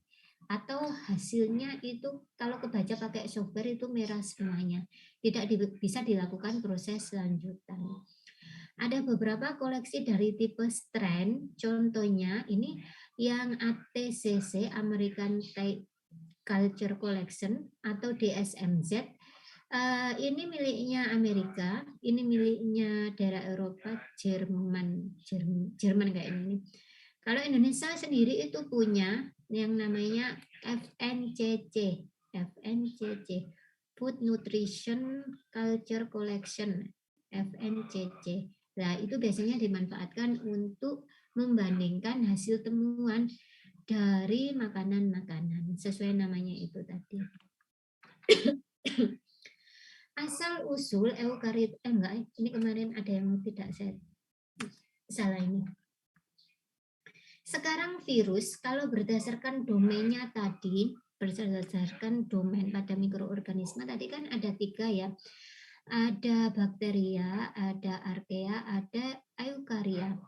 Atau hasilnya itu kalau kebaca pakai software itu merah semuanya. Tidak bisa dilakukan proses lanjutan. Ada beberapa koleksi dari tipe strain, contohnya ini yang ATCC, American Culture Collection atau DSMZ. Ini miliknya Amerika, ini miliknya daerah Eropa, Jerman kayak ini. Kalau Indonesia sendiri itu punya yang namanya FNCC, Food Nutrition Culture Collection, FNCC. Nah, itu biasanya dimanfaatkan untuk membandingkan hasil temuan dari makanan-makanan sesuai namanya itu tadi. Asal usul eukariot enggak, ini kemarin ada yang tidak saya salah ini. Sekarang virus kalau berdasarkan domainnya tadi, berdasarkan domain pada mikroorganisme tadi kan ada 3 ya. Ada bakteria, ada archaea, ada eukaria.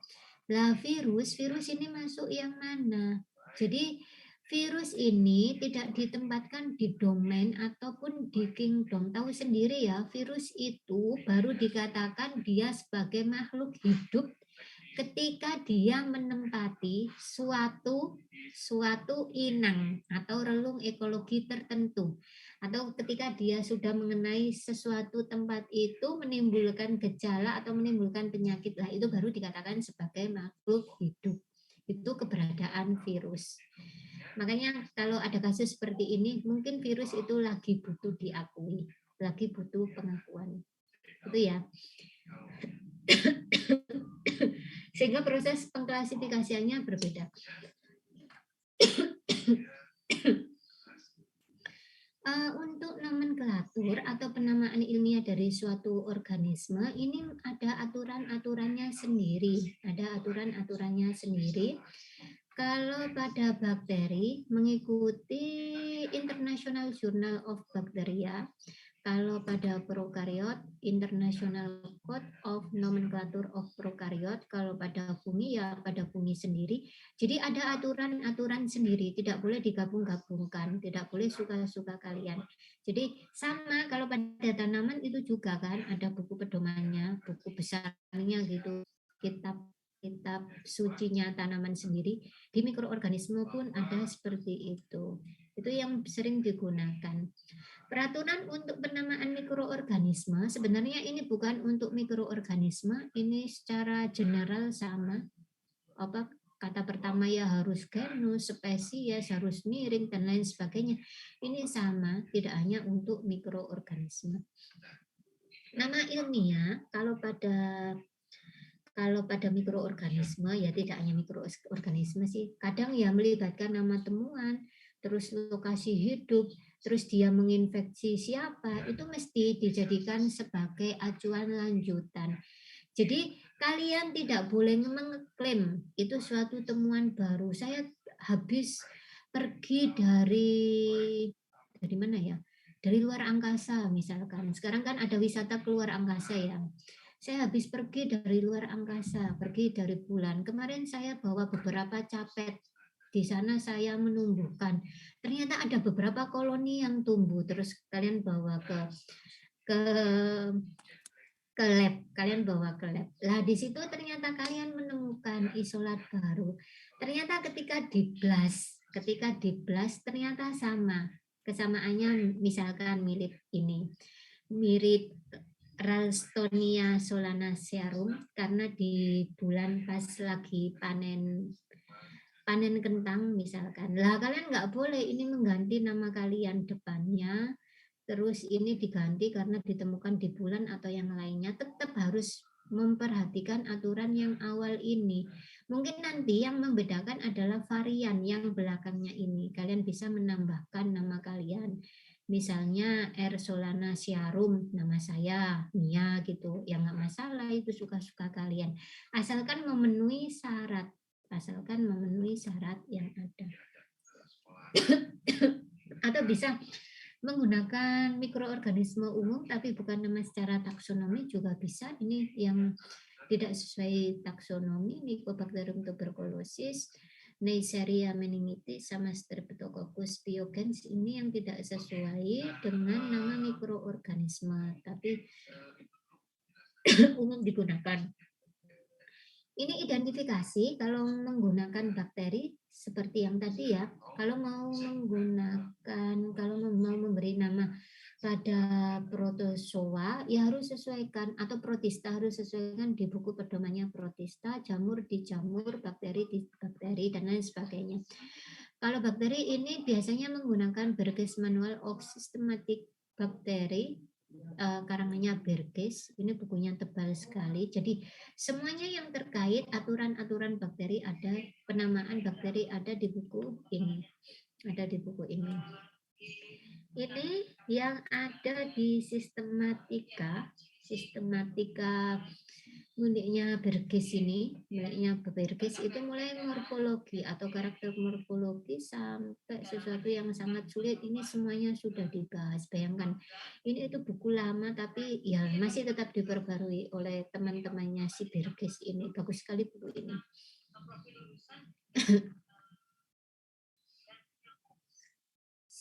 Lah virus ini masuk yang mana? Jadi virus ini tidak ditempatkan di domain ataupun di kingdom. Tahu sendiri ya, virus itu baru dikatakan dia sebagai makhluk hidup ketika dia menempati suatu inang atau relung ekologi tertentu. Atau ketika dia sudah mengenai sesuatu tempat itu menimbulkan gejala atau menimbulkan penyakit, lah itu baru dikatakan sebagai makhluk hidup. Itu keberadaan virus. Makanya kalau ada kasus seperti ini, mungkin virus itu lagi butuh diakui, lagi butuh pengakuan. Itu ya. Sehingga proses pengklasifikasiannya berbeda. Untuk nomenklatur atau penamaan ilmiah dari suatu organisme, ini ada aturan-aturannya sendiri. Ada aturan-aturannya sendiri. Kalau pada bakteri mengikuti International Journal of Bacteria, kalau pada prokariot International Code of Nomenclature of Prokaryote, kalau pada fungi ya pada fungi sendiri. Jadi ada aturan-aturan sendiri, tidak boleh digabung-gabungkan, tidak boleh suka-suka kalian. Jadi sama kalau pada tanaman itu juga kan ada buku pedomannya, buku besarnya gitu, kitab sucinya tanaman sendiri. Di mikroorganisme pun ada seperti itu. Itu yang sering digunakan. Peraturan untuk penamaan mikroorganisme sebenarnya ini bukan untuk mikroorganisme, ini secara general sama. Apa kata pertama ya harus genus, spesies, harus miring dan lain sebagainya. Ini sama, tidak hanya untuk mikroorganisme. Nama ilmiah kalau pada mikroorganisme ya tidak hanya mikroorganisme sih, kadang ya melibatkan nama temuan, terus lokasi hidup, terus dia menginfeksi siapa, itu mesti dijadikan sebagai acuan lanjutan. Jadi kalian tidak boleh mengklaim itu suatu temuan baru. Saya habis pergi dari mana ya? Dari luar angkasa misalkan. Sekarang kan ada wisata keluar angkasa ya. Saya habis pergi dari luar angkasa, pergi dari bulan. Kemarin saya bawa beberapa capet. Di sana saya menumbuhkan. Ternyata ada beberapa koloni yang tumbuh. Terus kalian bawa ke lab, kalian bawa ke lab. Lah di situ ternyata kalian menemukan isolat baru. Ternyata ketika di blast ternyata sama. Kesamaannya misalkan mirip Ralstonia solanacearum karena di bulan pas lagi panen kentang misalkan. Lah kalian nggak boleh ini mengganti nama kalian depannya, terus ini diganti karena ditemukan di bulan atau yang lainnya. Tetap harus memperhatikan aturan yang awal ini. Mungkin nanti yang membedakan adalah varian yang belakangnya ini. Kalian bisa menambahkan nama kalian. Misalnya R. solanacearum, nama saya Mia gitu. Ya nggak masalah, itu suka-suka kalian. Asalkan memenuhi syarat. Yang ada. Atau bisa menggunakan mikroorganisme umum tapi bukan nama secara taksonomi juga bisa. Ini yang tidak sesuai taksonomi, Mycobacterium tuberculosis, Neisseria meningitis, sama Streptococcus pyogenes, ini yang tidak sesuai dengan nama mikroorganisme tapi umum digunakan. Ini identifikasi kalau menggunakan bakteri seperti yang tadi ya. Kalau mau memberi nama pada protozoa ya harus sesuaikan, atau protista harus sesuaikan di buku pedomannya protista, jamur di jamur, bakteri di bakteri, dan lain sebagainya. Kalau bakteri ini biasanya menggunakan Burgess Manual of Systematic Bacteria, karangannya Burgess. Ini bukunya tebal sekali. Jadi semuanya yang terkait aturan-aturan bakteri ada, penamaan bakteri ada di buku ini. Ini yang ada di sistematika miliknya Burgess itu mulai morfologi atau karakter morfologi sampai sesuatu yang sangat sulit. Ini semuanya sudah dibahas. Bayangkan, ini itu buku lama tapi ya masih tetap diperbarui oleh teman-temannya si Burgess ini. Bagus sekali buku ini.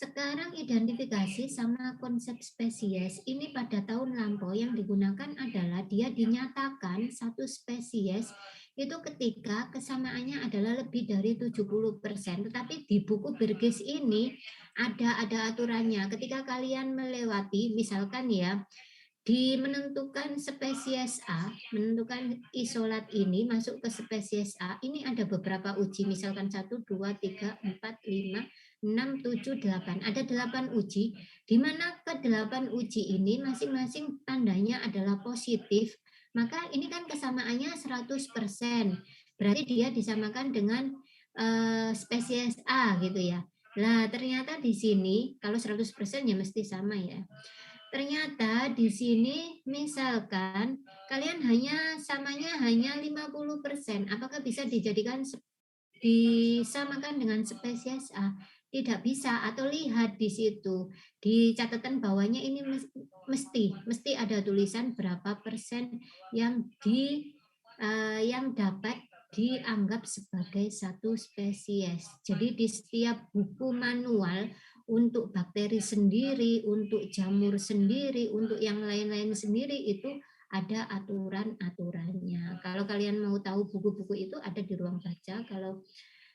Sekarang identifikasi sama konsep spesies ini pada tahun lampau yang digunakan adalah dia dinyatakan satu spesies itu ketika kesamaannya adalah lebih dari 70%. Tetapi di buku Burgess ini ada aturannya. Ketika kalian melewati misalkan ya menentukan spesies A, menentukan isolat ini masuk ke spesies A, ini ada beberapa uji, misalkan 1, 2, 3, 4, 5, 6, 7, 8. Ada 8 uji, di mana ke-8 uji ini masing-masing tandanya adalah positif, maka ini kan kesamaannya 100%. Berarti dia disamakan dengan spesies A gitu ya. Nah, ternyata di sini kalau 100% ya mesti sama ya. Ternyata di sini misalkan kalian samanya hanya 50%, apakah bisa disamakan dengan spesies A? Tidak bisa, atau lihat di situ di catatan bawahnya ini mesti ada tulisan berapa persen yang dapat dianggap sebagai satu spesies. Jadi di setiap buku manual untuk bakteri sendiri, untuk jamur sendiri, untuk yang lain-lain sendiri itu ada aturan-aturannya. Kalau kalian mau tahu buku-buku itu ada di ruang baca. Kalau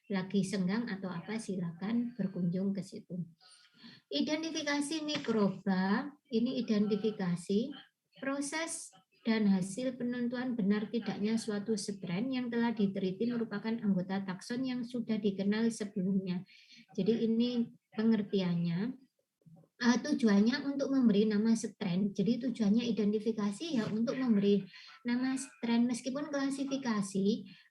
lagi senggang atau apa silakan berkunjung ke situ. Identifikasi mikroba, ini identifikasi proses dan hasil penentuan benar tidaknya suatu strain yang telah diteliti merupakan anggota takson yang sudah dikenal sebelumnya. Jadi ini pengertiannya. Tujuannya untuk memberi nama strain. Jadi tujuannya identifikasi ya untuk memberi nama strain, meskipun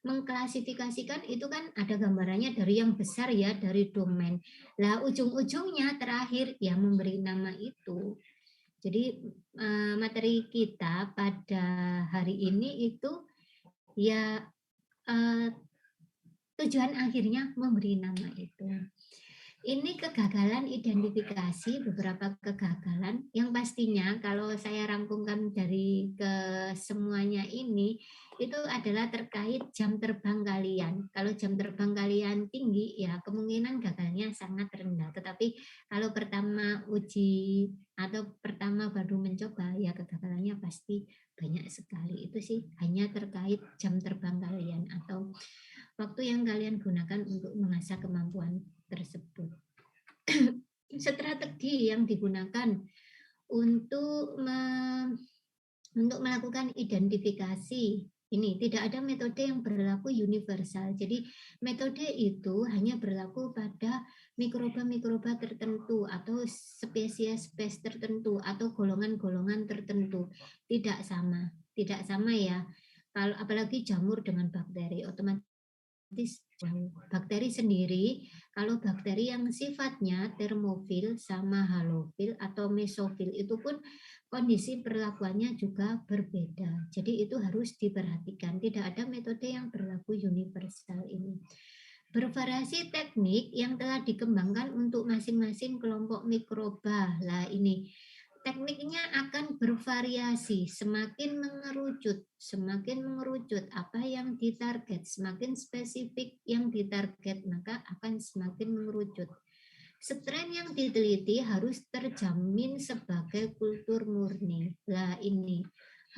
mengklasifikasikan itu kan ada gambarannya dari yang besar ya, dari domain. Lah ujung-ujungnya terakhir ya memberi nama itu. Jadi materi kita pada hari ini itu ya tujuan akhirnya memberi nama itu. Ini kegagalan identifikasi, beberapa kegagalan yang pastinya kalau saya rangkumkan dari kesemuanya ini, itu adalah terkait jam terbang kalian. Kalau jam terbang kalian tinggi, ya kemungkinan gagalnya sangat rendah. Tetapi kalau pertama uji atau pertama baru mencoba, ya kegagalannya pasti banyak sekali. Itu sih hanya terkait jam terbang kalian atau waktu yang kalian gunakan untuk mengasah kemampuan tersebut. Strategi yang digunakan untuk melakukan identifikasi ini tidak ada metode yang berlaku universal. Jadi metode itu hanya berlaku pada mikroba-mikroba tertentu atau spesies tertentu atau golongan-golongan tertentu. Tidak sama ya. Kalau apalagi jamur dengan bakteri, otomatis bakteri sendiri, kalau bakteri yang sifatnya termofil sama halofil atau mesofil itu pun kondisi perlakuannya juga berbeda. Jadi itu harus diperhatikan. Tidak ada metode yang berlaku universal ini. Bervariasi teknik yang telah dikembangkan untuk masing-masing kelompok mikroba. Lah ini tekniknya akan bervariasi, semakin mengerucut apa yang ditarget, semakin spesifik yang ditarget, maka akan semakin mengerucut. Strain yang diteliti harus terjamin sebagai kultur murni. Lah ini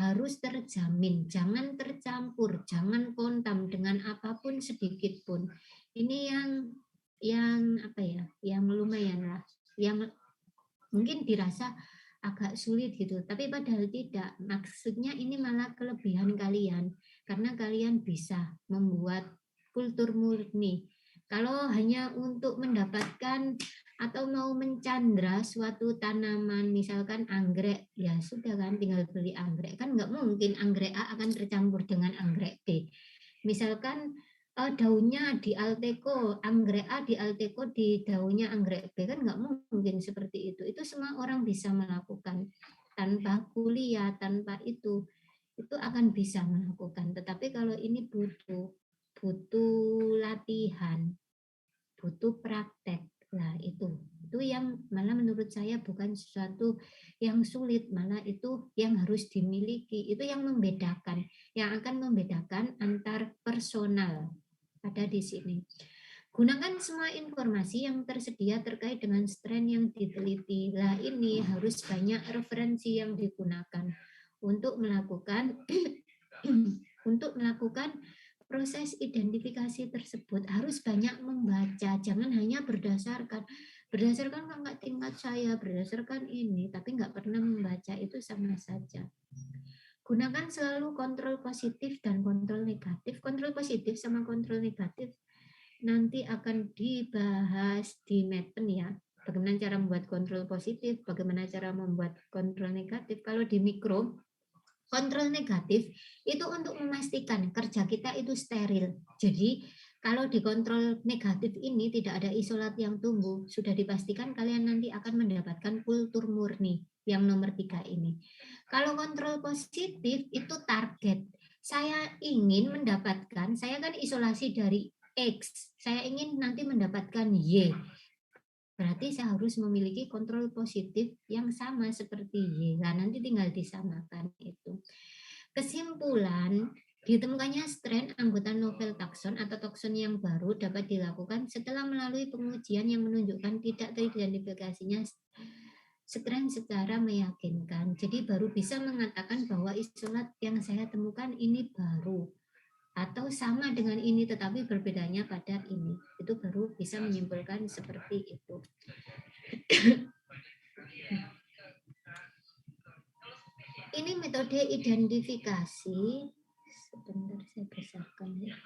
harus terjamin, jangan tercampur, jangan kontam dengan apapun sedikit pun. Ini yang apa ya, yang lumayan lah, yang mungkin dirasa agak sulit gitu, tapi padahal tidak. Maksudnya ini malah kelebihan kalian, karena kalian bisa membuat kultur murni. Kalau hanya untuk mendapatkan atau mau mencandra suatu tanaman, misalkan anggrek, ya sudah kan tinggal beli anggrek. Kan nggak mungkin anggrek A akan tercampur dengan anggrek B. Misalkan daunnya di Alteco, anggrek A di Alteco di daunnya anggrek B, kan nggak mungkin seperti itu. Itu semua orang bisa melakukan tanpa kuliah, tanpa itu akan bisa melakukan. Tetapi kalau ini butuh latihan, butuh praktek. Nah itu yang malah menurut saya bukan sesuatu yang sulit, malah itu yang harus dimiliki. Itu yang membedakan, yang akan membedakan antar personal ada di sini. Gunakan semua informasi yang tersedia terkait dengan strain yang diteliti. Lah ini harus banyak referensi yang digunakan untuk melakukan proses identifikasi tersebut. Harus banyak membaca, jangan hanya berdasarkan kakak tingkat saya, berdasarkan ini, tapi nggak pernah membaca, itu sama saja. Gunakan selalu kontrol positif dan kontrol negatif. Kontrol positif sama kontrol negatif nanti akan dibahas di Medpen ya. Bagaimana cara membuat kontrol positif, bagaimana cara membuat kontrol negatif. Kalau di mikro, kontrol negatif itu untuk memastikan kerja kita itu steril. Jadi kalau di kontrol negatif ini tidak ada isolat yang tumbuh, sudah dipastikan kalian nanti akan mendapatkan kultur murni yang nomor 3 ini. Kalau kontrol positif itu target. Saya ingin mendapatkan, saya kan isolasi dari X, saya ingin nanti mendapatkan Y. Berarti saya harus memiliki kontrol positif yang sama seperti Y. Nah, nanti tinggal disamakan itu. Kesimpulan, ditemukannya strain anggota novel takson atau takson yang baru dapat dilakukan setelah melalui pengujian yang menunjukkan tidak teridentifikasinya strain secara meyakinkan. Jadi baru bisa mengatakan bahwa isolat yang saya temukan ini baru atau sama dengan ini tetapi berbedanya pada ini. Itu baru bisa menyimpulkan seperti itu. Ini metode identifikasi. Sebentar saya besarkan ya.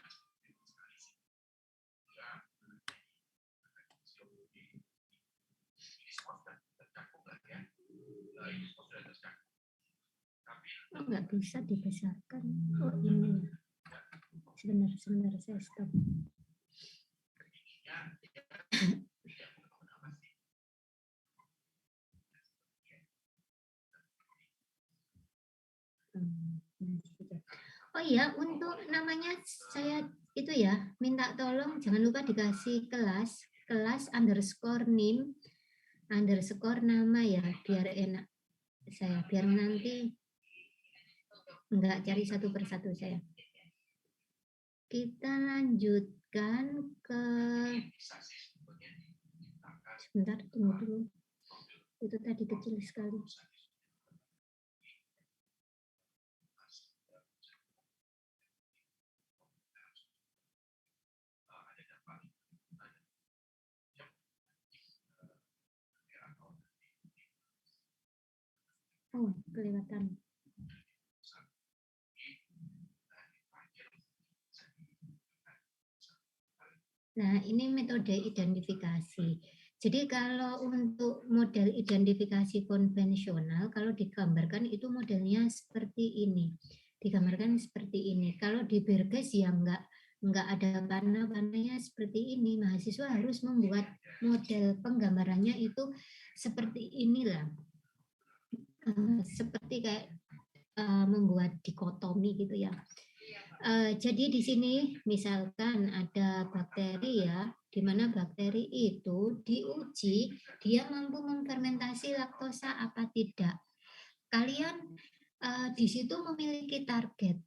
Oh, nggak bisa dibesarkan. Oh ini. Sebentar saya stop. Oh iya, untuk namanya saya itu ya, minta tolong jangan lupa dikasih kelas underscore name, underscore nama ya, biar enak saya, biar nanti enggak cari satu persatu saya. Kita lanjutkan ke, sebentar, tunggu dulu. Itu tadi kecil sekali. Oh, kelewatan. Nah, ini metode identifikasi. Jadi kalau untuk model identifikasi konvensional, kalau digambarkan itu modelnya seperti ini. Digambarkan seperti ini. Kalau di Berges ya enggak ada panah-panahnya seperti ini. Mahasiswa harus membuat model penggambarannya itu seperti inilah. Seperti kayak membuat dikotomi gitu ya. Jadi di sini misalkan ada bakteri ya, di mana bakteri itu diuji dia mampu memfermentasi laktosa apa tidak. Kalian di situ memiliki target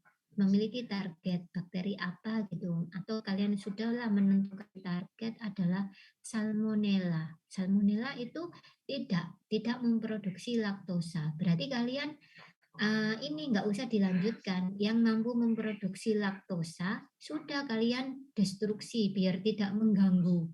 bakteri apa gitu, atau kalian sudahlah menentukan target adalah salmonella. Salmonella itu tidak memproduksi laktosa. Berarti kalian ini nggak usah dilanjutkan. Yang mampu memproduksi laktosa sudah kalian destruksi biar tidak mengganggu.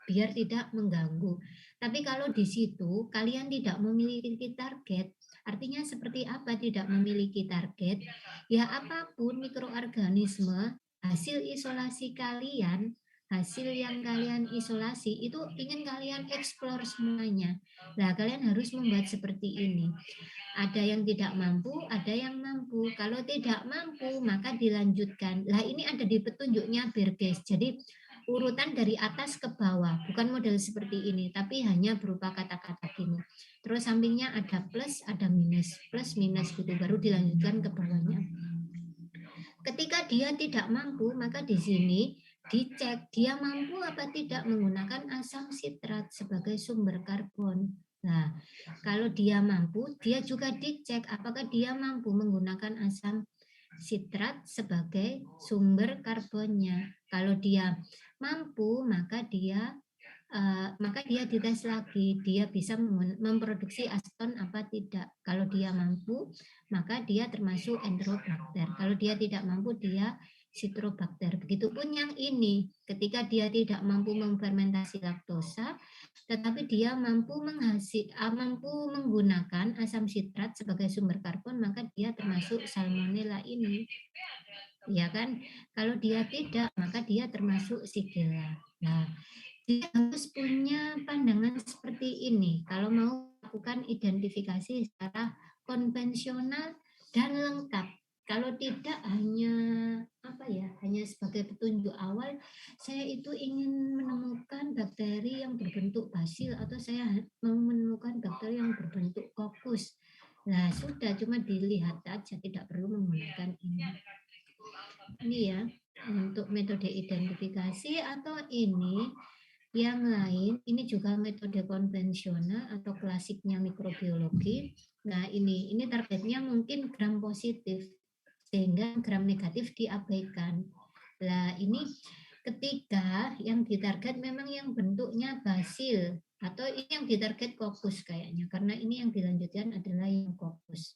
Biar tidak mengganggu. Tapi kalau di situ kalian tidak memiliki target, artinya seperti apa tidak memiliki target? Ya apapun mikroorganisme hasil isolasi kalian, hasil yang kalian isolasi itu ingin kalian eksplor semuanya. Nah, kalian harus membuat seperti ini. Ada yang tidak mampu, ada yang mampu. Kalau tidak mampu, maka dilanjutkan. Lah ini ada di petunjuknya Berges. Jadi urutan dari atas ke bawah, bukan model seperti ini, tapi hanya berupa kata-kata gini. Terus sampingnya ada plus, ada minus, plus minus gitu, baru dilanjutkan ke bawahnya. Ketika dia tidak mampu, maka di sini dicek dia mampu apa tidak menggunakan asam sitrat sebagai sumber karbon. Nah, kalau dia mampu, dia juga dicek apakah dia mampu menggunakan asam sitrat sebagai sumber karbonnya. Kalau dia mampu, maka dia dites lagi, dia bisa memproduksi aseton apa tidak. Kalau dia mampu, maka dia termasuk enterobakter. Kalau dia tidak mampu, dia citrobakter. Begitupun yang ini, ketika dia tidak mampu memfermentasi laktosa, tetapi dia mampu menggunakan asam sitrat sebagai sumber karbon, maka dia termasuk salmonella ini. Ya kan? Kalau dia tidak, maka dia termasuk shigella. Nah, dia harus punya pandangan seperti ini kalau mau melakukan identifikasi secara konvensional dan lengkap. Kalau tidak hanya sebagai petunjuk awal, saya itu ingin menemukan bakteri yang berbentuk basil atau saya mau menemukan bakteri yang berbentuk kokus. Nah, sudah cuma dilihat saja, tidak perlu menggunakan ini. Ini ya untuk metode identifikasi, atau ini yang lain, ini juga metode konvensional atau klasiknya mikrobiologi. Nah, ini targetnya mungkin gram positif, sehingga gram negatif diabaikan. Nah, ini ketika yang ditarget memang yang bentuknya basil, atau ini yang ditarget kokus kayaknya, karena ini yang dilanjutkan adalah yang kokus.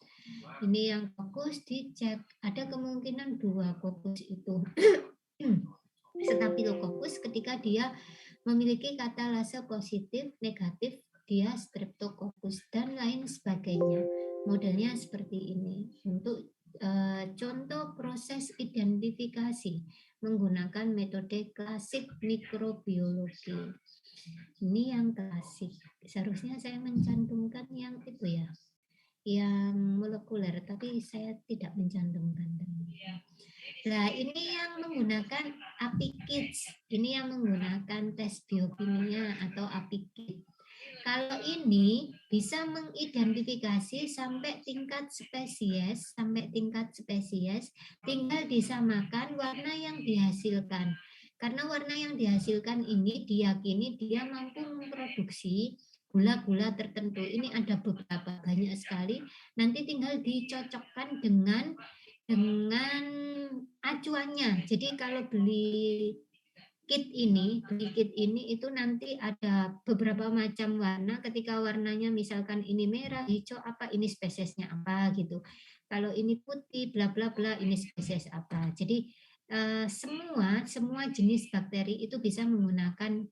Ini yang kokus dicek, ada kemungkinan 2 kokus itu Staphylococcus ketika dia memiliki katalase positif, negatif, dia Streptococcus dan lain sebagainya. Modelnya seperti ini. Untuk contoh proses identifikasi menggunakan metode klasik mikrobiologi. Ini yang klasik. Seharusnya saya mencantumkan yang itu ya, yang molekuler, tapi saya tidak mencantumkan. Nah, ini yang menggunakan API Kits. Ini yang menggunakan tes biokimia atau API Kit. Kalau ini bisa mengidentifikasi sampai tingkat spesies, tinggal disamakan warna yang dihasilkan. Karena warna yang dihasilkan ini diyakini dia mampu memproduksi gula-gula tertentu. Ini ada beberapa, banyak sekali. Nanti tinggal dicocokkan dengan acuannya. Jadi kalau beli kit ini itu nanti ada beberapa macam warna. Ketika warnanya misalkan ini merah, hijau, apa ini spesiesnya apa gitu. Kalau ini putih, bla bla bla, ini spesies apa. Jadi semua jenis bakteri itu bisa menggunakan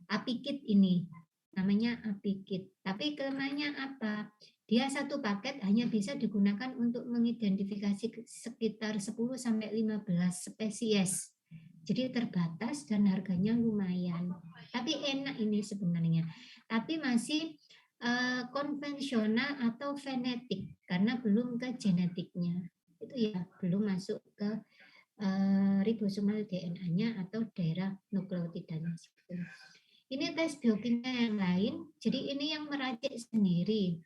API-kit ini. Namanya API-kit. Tapi kelemahannya apa? Dia satu paket hanya bisa digunakan untuk mengidentifikasi sekitar 10 sampai 15 spesies. Jadi terbatas dan harganya lumayan. Tapi enak ini sebenarnya. Tapi masih konvensional atau fenetik karena belum ke genetiknya. Itu ya belum masuk ke ribosomal DNA-nya atau daerah nukleotidanya. Ini tes biokimia yang lain. Jadi ini yang meracik sendiri,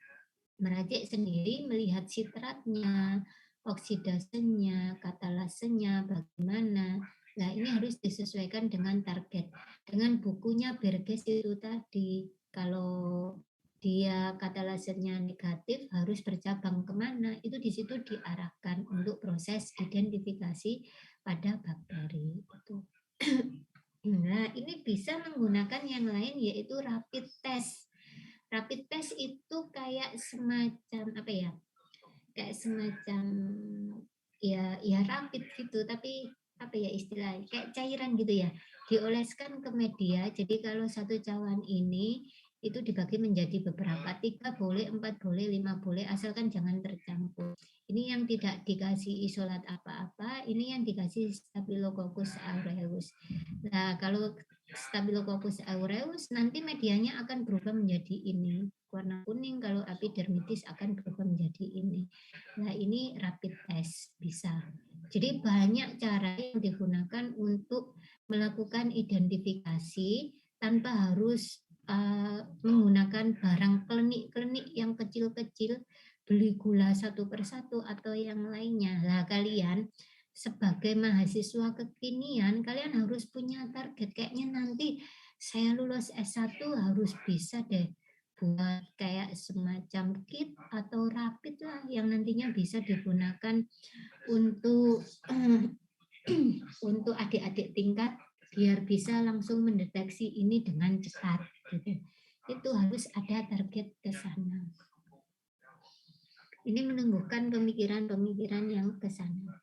melihat sitratnya, oksidasenya, katalasenya, bagaimana. Nah, ini harus disesuaikan dengan target. Dengan bukunya Berges itu tadi, kalau dia katalasenya negatif harus bercabang kemana, itu di situ diarahkan untuk proses identifikasi pada bakteri. Nah, ini bisa menggunakan yang lain yaitu rapid test. Rapid test itu kayak semacam apa ya? Kayak semacam ya rapid gitu, tapi apa ya istilahnya? Kayak cairan gitu ya. Dioleskan ke media. Jadi kalau satu cawan ini itu dibagi menjadi beberapa, 3 boleh, 4 boleh, 5 boleh, asalkan jangan tercampur. Ini yang tidak dikasih isolat apa-apa, ini yang dikasih Staphylococcus aureus. Nah, kalau Staphylococcus aureus nanti medianya akan berubah menjadi ini, warna kuning. Kalau epidermidis akan berubah menjadi ini. Nah, ini rapid test bisa. Jadi banyak cara yang digunakan untuk melakukan identifikasi tanpa harus menggunakan barang klenik-klenik yang kecil-kecil, beli gula satu persatu atau yang lainnya. Lah kalian sebagai mahasiswa kekinian, kalian harus punya target. Kayaknya nanti saya lulus S1 harus bisa deh buat kayak semacam kit atau rapid lah yang nantinya bisa digunakan untuk untuk adik-adik tingkat biar bisa langsung mendeteksi ini dengan cepat gitu. Itu harus ada target ke sana. Ini menumbuhkan pemikiran-pemikiran yang ke sana.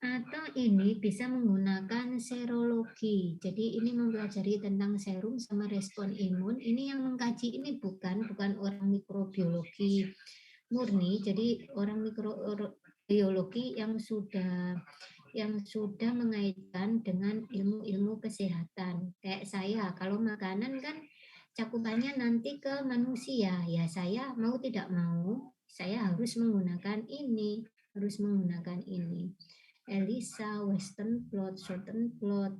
Atau ini bisa menggunakan serologi. Jadi ini mempelajari tentang serum sama respon imun. Ini yang mengkaji ini bukan orang mikrobiologi murni, jadi orang mikrobiologi yang sudah mengaitkan dengan ilmu-ilmu kesehatan. Kayak saya, kalau makanan kan cakupannya nanti ke manusia, ya saya mau tidak mau, saya harus menggunakan ini, ELISA, Western blot, Shorten blot.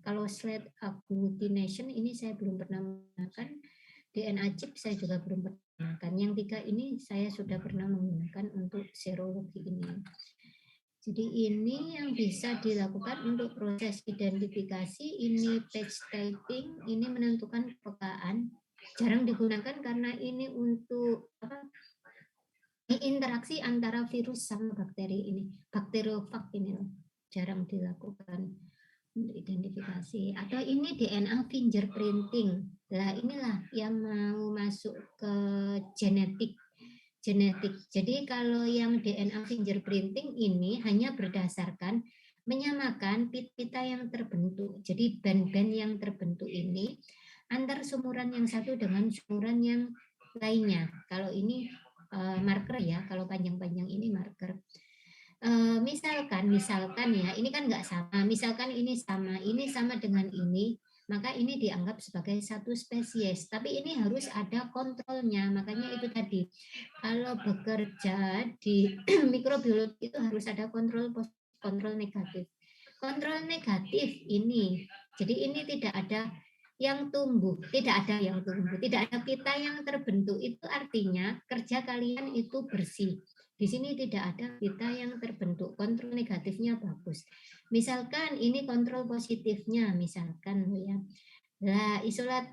Kalau slide agglutination ini saya belum pernah menggunakan. DNA chip saya juga belum pernah menggunakan. Yang 3 ini saya sudah pernah menggunakan untuk serologi ini. Jadi ini yang bisa dilakukan untuk proses identifikasi. Ini patch typing, ini menentukan kepekaan. Jarang digunakan karena ini untuk interaksi antara virus sama bakteri ini, bakteriofag ini jarang dilakukan untuk identifikasi. Atau ini DNA fingerprinting. Nah, inilah yang mau masuk ke genetik. Jadi kalau yang DNA fingerprinting ini hanya berdasarkan menyamakan pita yang terbentuk. Jadi band-band yang terbentuk ini antar sumuran yang satu dengan sumuran yang lainnya. Kalau ini marker ya, kalau panjang-panjang ini marker. Misalkan ya, ini kan nggak sama. Misalkan ini sama dengan ini, maka ini dianggap sebagai satu spesies. Tapi ini harus ada kontrolnya. Makanya itu tadi, kalau bekerja di mikrobiologi itu harus ada kontrol negatif. Kontrol negatif ini Jadi ini tidak ada yang tumbuh, tidak ada yang tumbuh, tidak ada pita yang terbentuk. Itu artinya kerja kalian itu bersih. Di sini tidak ada pita yang terbentuk. Kontrol negatifnya bagus. Misalkan ini kontrol positifnya, misalkan ya. Nah, isolat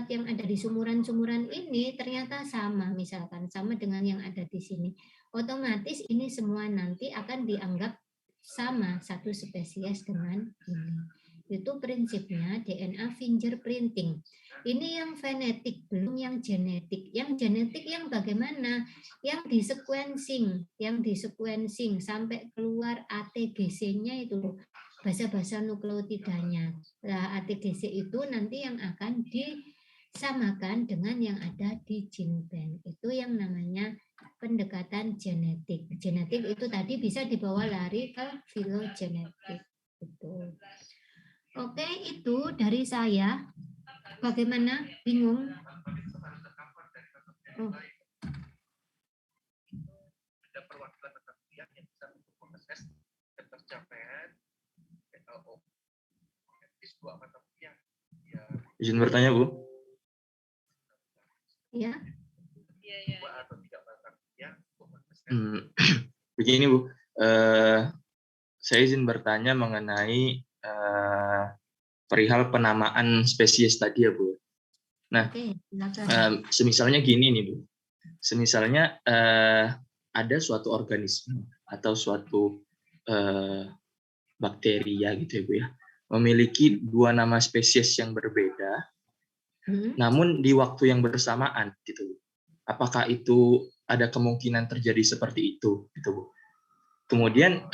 yang ada di sumuran-sumuran ini ternyata sama, misalkan sama dengan yang ada di sini. Otomatis ini semua nanti akan dianggap sama satu spesies dengan ini. Itu prinsipnya DNA fingerprinting. Ini yang genetik, belum yang genetik. Yang genetik yang bagaimana? Yang di sequencing sampai keluar ATGC-nya itu, basa-basa nukleotidanya. Nah, ATGC itu nanti yang akan disamakan dengan yang ada di gene bank. Itu yang namanya pendekatan genetik. Genetik itu tadi bisa dibawa lari ke filogenetik. Itu. Oke, itu dari saya. Bagaimana? Bingung? Oh. Ada perwakilan antar pihak yang bisa untuk mengakses ketercapaian dua mata pihak. Izin bertanya, Bu. Ya. Dua atau tiga mata pihak untuk mengakses. Begini, Bu. Saya izin bertanya mengenai perihal penamaan spesies tadi ya, Bu. Nah, semisalnya gini nih, Bu. Semisalnya ada suatu organisme atau suatu bakteria gitu ya, Bu ya, memiliki dua nama spesies yang berbeda, namun di waktu yang bersamaan gitu, Bu. Apakah itu ada kemungkinan terjadi seperti itu, gitu, Bu? Kemudian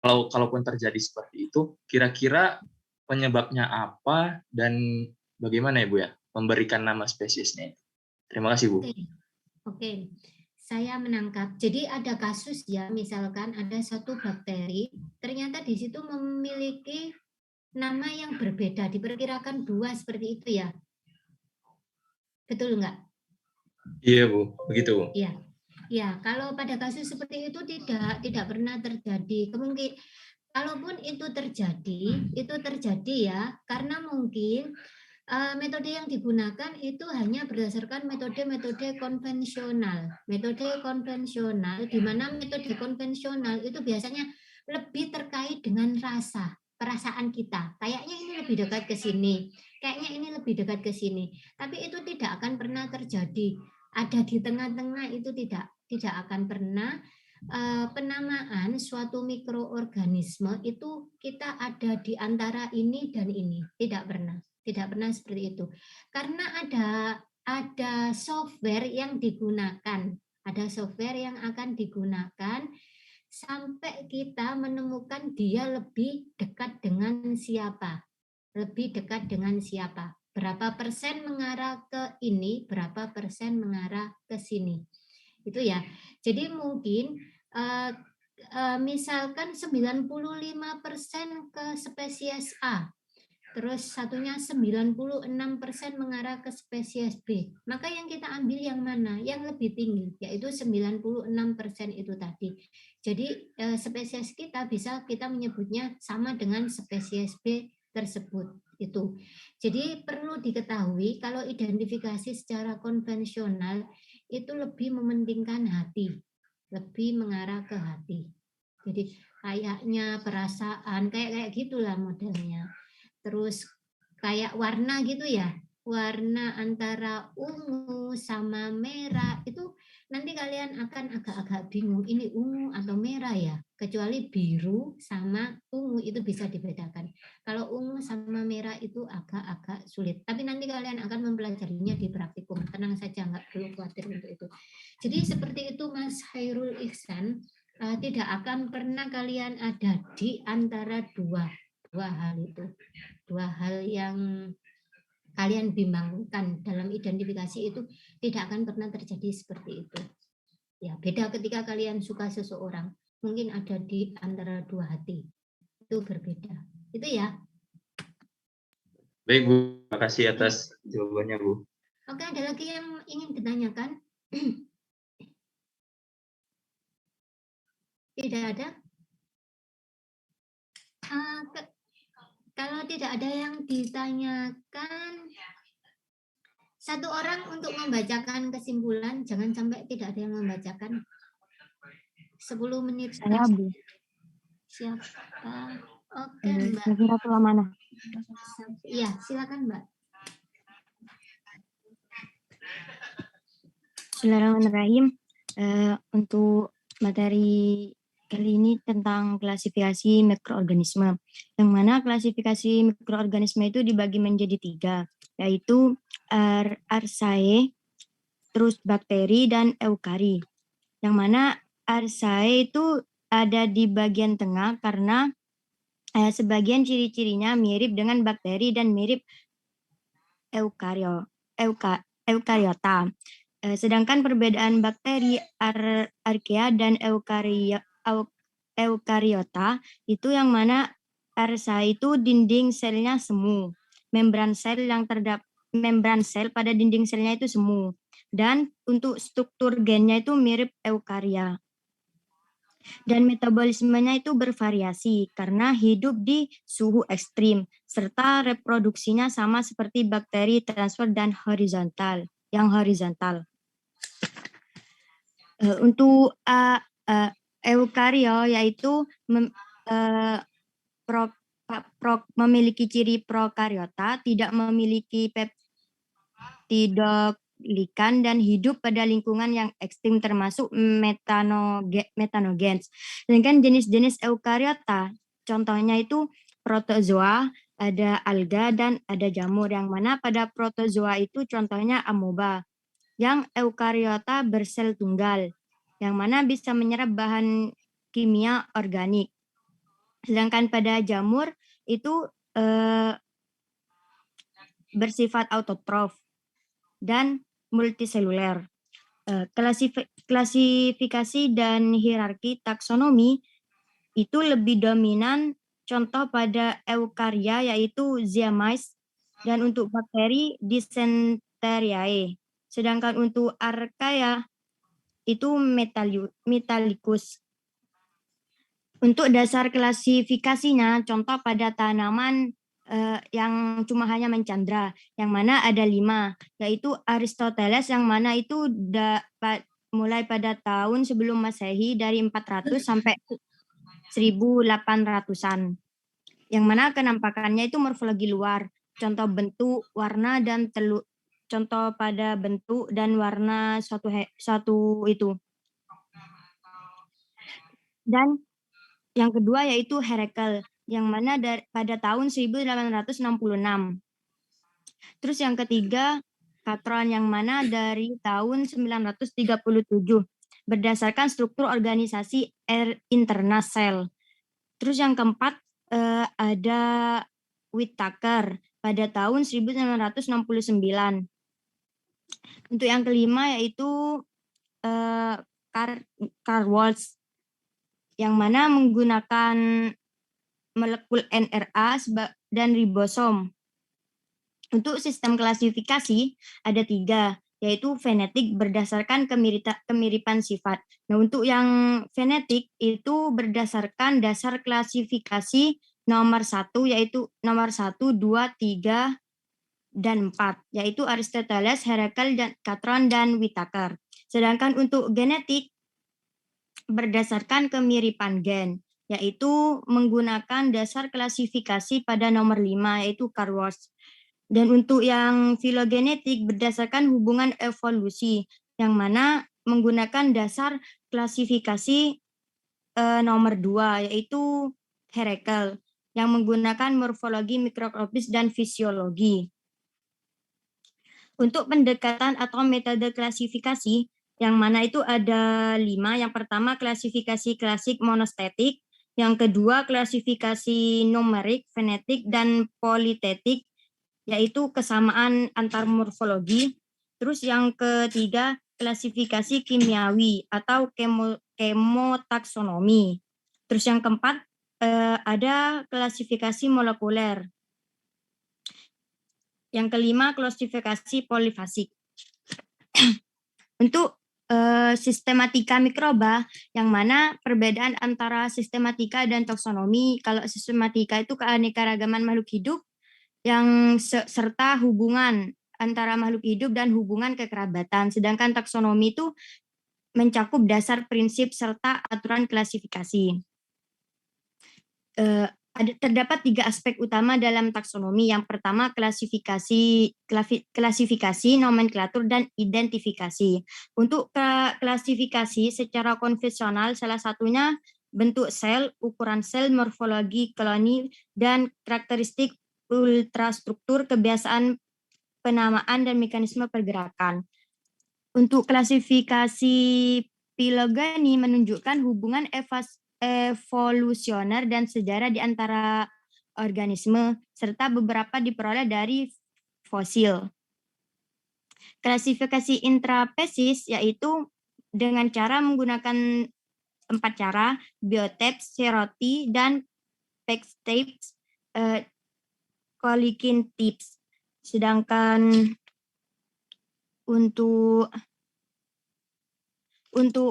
kalaupun terjadi seperti itu, kira-kira penyebabnya apa dan bagaimana ya, Bu ya, memberikan nama spesiesnya? Terima kasih, Bu. Oke. Saya menangkap. Jadi ada kasus ya, misalkan ada satu bakteri, ternyata di situ memiliki nama yang berbeda, diperkirakan dua seperti itu ya. Betul nggak? Iya, Bu. Begitu, Bu. Iya. Ya, kalau pada kasus seperti itu tidak pernah terjadi. Kemungkinan kalaupun itu terjadi ya, karena mungkin metode yang digunakan itu hanya berdasarkan metode-metode konvensional. Metode konvensional, di mana metode konvensional itu biasanya lebih terkait dengan perasaan kita. Kayaknya ini lebih dekat ke sini, kayaknya ini lebih dekat ke sini. Tapi itu tidak akan pernah terjadi. Ada di tengah-tengah itu tidak akan pernah. Penamaan suatu mikroorganisme itu kita ada di antara ini dan ini, tidak pernah seperti itu, karena ada software yang digunakan, akan digunakan sampai kita menemukan dia lebih dekat dengan siapa, berapa persen mengarah ke ini, berapa persen mengarah ke sini. Itu ya. Jadi mungkin misalkan 95% ke spesies A, terus satunya 96% mengarah ke spesies B. Maka yang kita ambil yang mana? Yang lebih tinggi, yaitu 96% itu tadi. Jadi spesies kita bisa kita menyebutnya sama dengan spesies B tersebut. Itu. Jadi perlu diketahui kalau identifikasi secara konvensional itu lebih mementingkan hati, lebih mengarah ke hati. Jadi kayaknya perasaan kayak gitulah modelnya. Terus kayak warna gitu ya, warna antara ungu sama merah itu nanti kalian akan agak-agak bingung ini ungu atau merah ya, kecuali biru sama ungu itu bisa dibedakan. Kalau ungu sama merah itu agak-agak sulit, tapi nanti kalian akan mempelajarinya di praktikum, tenang saja, nggak perlu khawatir untuk itu. Jadi seperti itu Mas Hairul Ihsan, tidak akan pernah kalian ada di antara dua hal itu, dua hal yang kalian bimbangkan dalam identifikasi itu tidak akan pernah terjadi seperti itu. Ya, beda ketika kalian suka seseorang, mungkin ada di antara dua hati. Itu berbeda. Itu ya. Baik, Bu. Terima kasih atas jawabannya, Bu. Oke, ada lagi yang ingin ditanyakan? Tidak ada? Kalau tidak ada yang ditanyakan, satu orang untuk membacakan kesimpulan, jangan sampai tidak ada yang membacakan. 10 menit. Saya Bu. Siapa? Oke, Mbak. Kira-kira mana? Iya, silakan, Mbak. Bismillahirrahmanirrahim. Untuk materi kali ini tentang klasifikasi mikroorganisme, yang mana klasifikasi mikroorganisme itu dibagi menjadi 3, yaitu Archaea, terus bakteri, dan eukari. Yang mana Archaea itu ada di bagian tengah karena sebagian ciri-cirinya mirip dengan bakteri dan mirip eukariota. Sedangkan perbedaan bakteri Archaea dan eukariota itu yang mana Archaea itu dinding selnya semu, membran sel pada dinding selnya itu semu, dan untuk struktur gennya itu mirip eukaria. Dan metabolismenya itu bervariasi karena hidup di suhu ekstrim, serta reproduksinya sama seperti bakteri transfer dan horizontal. Untuk eukario yaitu memiliki ciri prokariota, tidak memiliki peptidoglikan dan hidup pada lingkungan yang ekstrim termasuk metanogens. Sedangkan jenis-jenis eukariota, contohnya itu protozoa, ada alga, dan ada jamur, yang mana pada protozoa itu contohnya amoeba, yang eukariota bersel tunggal, yang mana bisa menyerap bahan kimia organik. Sedangkan pada jamur itu bersifat autotrof dan multiseluler. Klasifikasi dan hierarki taksonomi itu lebih dominan contoh pada eukarya yaitu Ziamys, dan untuk bakteri Disenteriae. Sedangkan untuk Archaea itu Metallicus. Untuk dasar klasifikasinya, contoh pada tanaman yang cuma hanya mencandra, yang mana ada 5, yaitu Aristoteles, yang mana itu mulai pada tahun sebelum Masehi dari 400 sampai 1800-an, yang mana kenampakannya itu morfologi luar, contoh bentuk, warna, dan contoh pada bentuk dan warna satu itu. Dan yang kedua yaitu Heracle, yang mana pada tahun 1866. Terus yang ketiga Catron, yang mana dari tahun 937 berdasarkan struktur organisasi internal sel. Terus yang keempat ada Whittaker pada tahun 1969. Untuk yang kelima yaitu Carl Walsh, yang mana menggunakan molekul NRA dan ribosom. Untuk sistem klasifikasi ada 3, yaitu fenetik berdasarkan kemiripan sifat. Nah, untuk yang fenetik itu berdasarkan dasar klasifikasi nomor 1, yaitu nomor 1, 2, 3, dan 4, yaitu Aristoteles, Heracle, dan Catron, dan Whittaker. Sedangkan untuk genetik berdasarkan kemiripan gen, yaitu menggunakan dasar klasifikasi pada nomor 5, yaitu Carl Walsh. Dan untuk yang filogenetik berdasarkan hubungan evolusi, yang mana menggunakan dasar klasifikasi nomor 2, yaitu Heracle, yang menggunakan morfologi, mikroskopis, dan fisiologi. Untuk pendekatan atau metode klasifikasi, yang mana itu ada 5. Yang pertama klasifikasi klasik monostetik, yang kedua klasifikasi numerik, fenetik, dan politetik, yaitu kesamaan antar morfologi. Terus yang ketiga klasifikasi kimiawi atau kemotaksonomi. Terus yang keempat ada klasifikasi molekuler. Yang kelima klasifikasi polifasik. Untuk sistematika mikroba, yang mana perbedaan antara sistematika dan taksonomi. Kalau sistematika itu keanekaragaman makhluk hidup yang serta hubungan antara makhluk hidup dan hubungan kekerabatan. Sedangkan taksonomi itu mencakup dasar prinsip serta aturan klasifikasi. Terdapat 3 aspek utama dalam taksonomi. Yang pertama klasifikasi, nomenklatur, dan identifikasi. Untuk klasifikasi secara konvensional, salah satunya bentuk sel, ukuran sel, morfologi koloni, dan karakteristik ultrastruktur, kebiasaan penamaan, dan mekanisme pergerakan. Untuk klasifikasi filogeni menunjukkan hubungan evolusioner dan sejarah di antara organisme, serta beberapa diperoleh dari fosil. Klasifikasi intraspesies yaitu dengan cara menggunakan 4 cara, biotypes, seroti, dan backtypes, Kollikin tips. Sedangkan untuk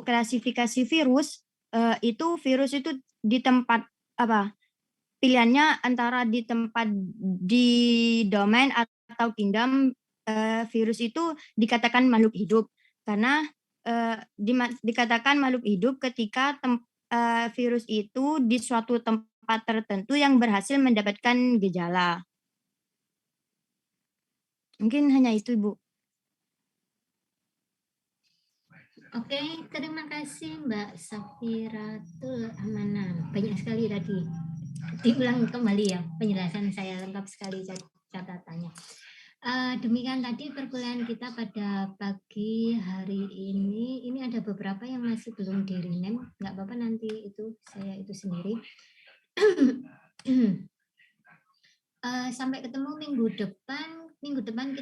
klasifikasi virus, virus itu di tempat pilihannya antara di tempat di domain atau kingdom. Virus itu dikatakan makhluk hidup karena dikatakan makhluk hidup ketika virus itu di suatu tempat tertentu yang berhasil mendapatkan gejala. Mungkin hanya itu, Ibu. Oke, terima kasih Mbak Safiratul Amanah. Banyak sekali tadi. Diulang kembali ya, penjelasan saya lengkap sekali catatannya. Demikian tadi perkuliahan kita pada pagi hari ini. Ini ada beberapa yang masih belum di-rename. Nggak apa-apa, nanti itu saya itu sendiri. Sampai ketemu minggu depan. Minggu depan kita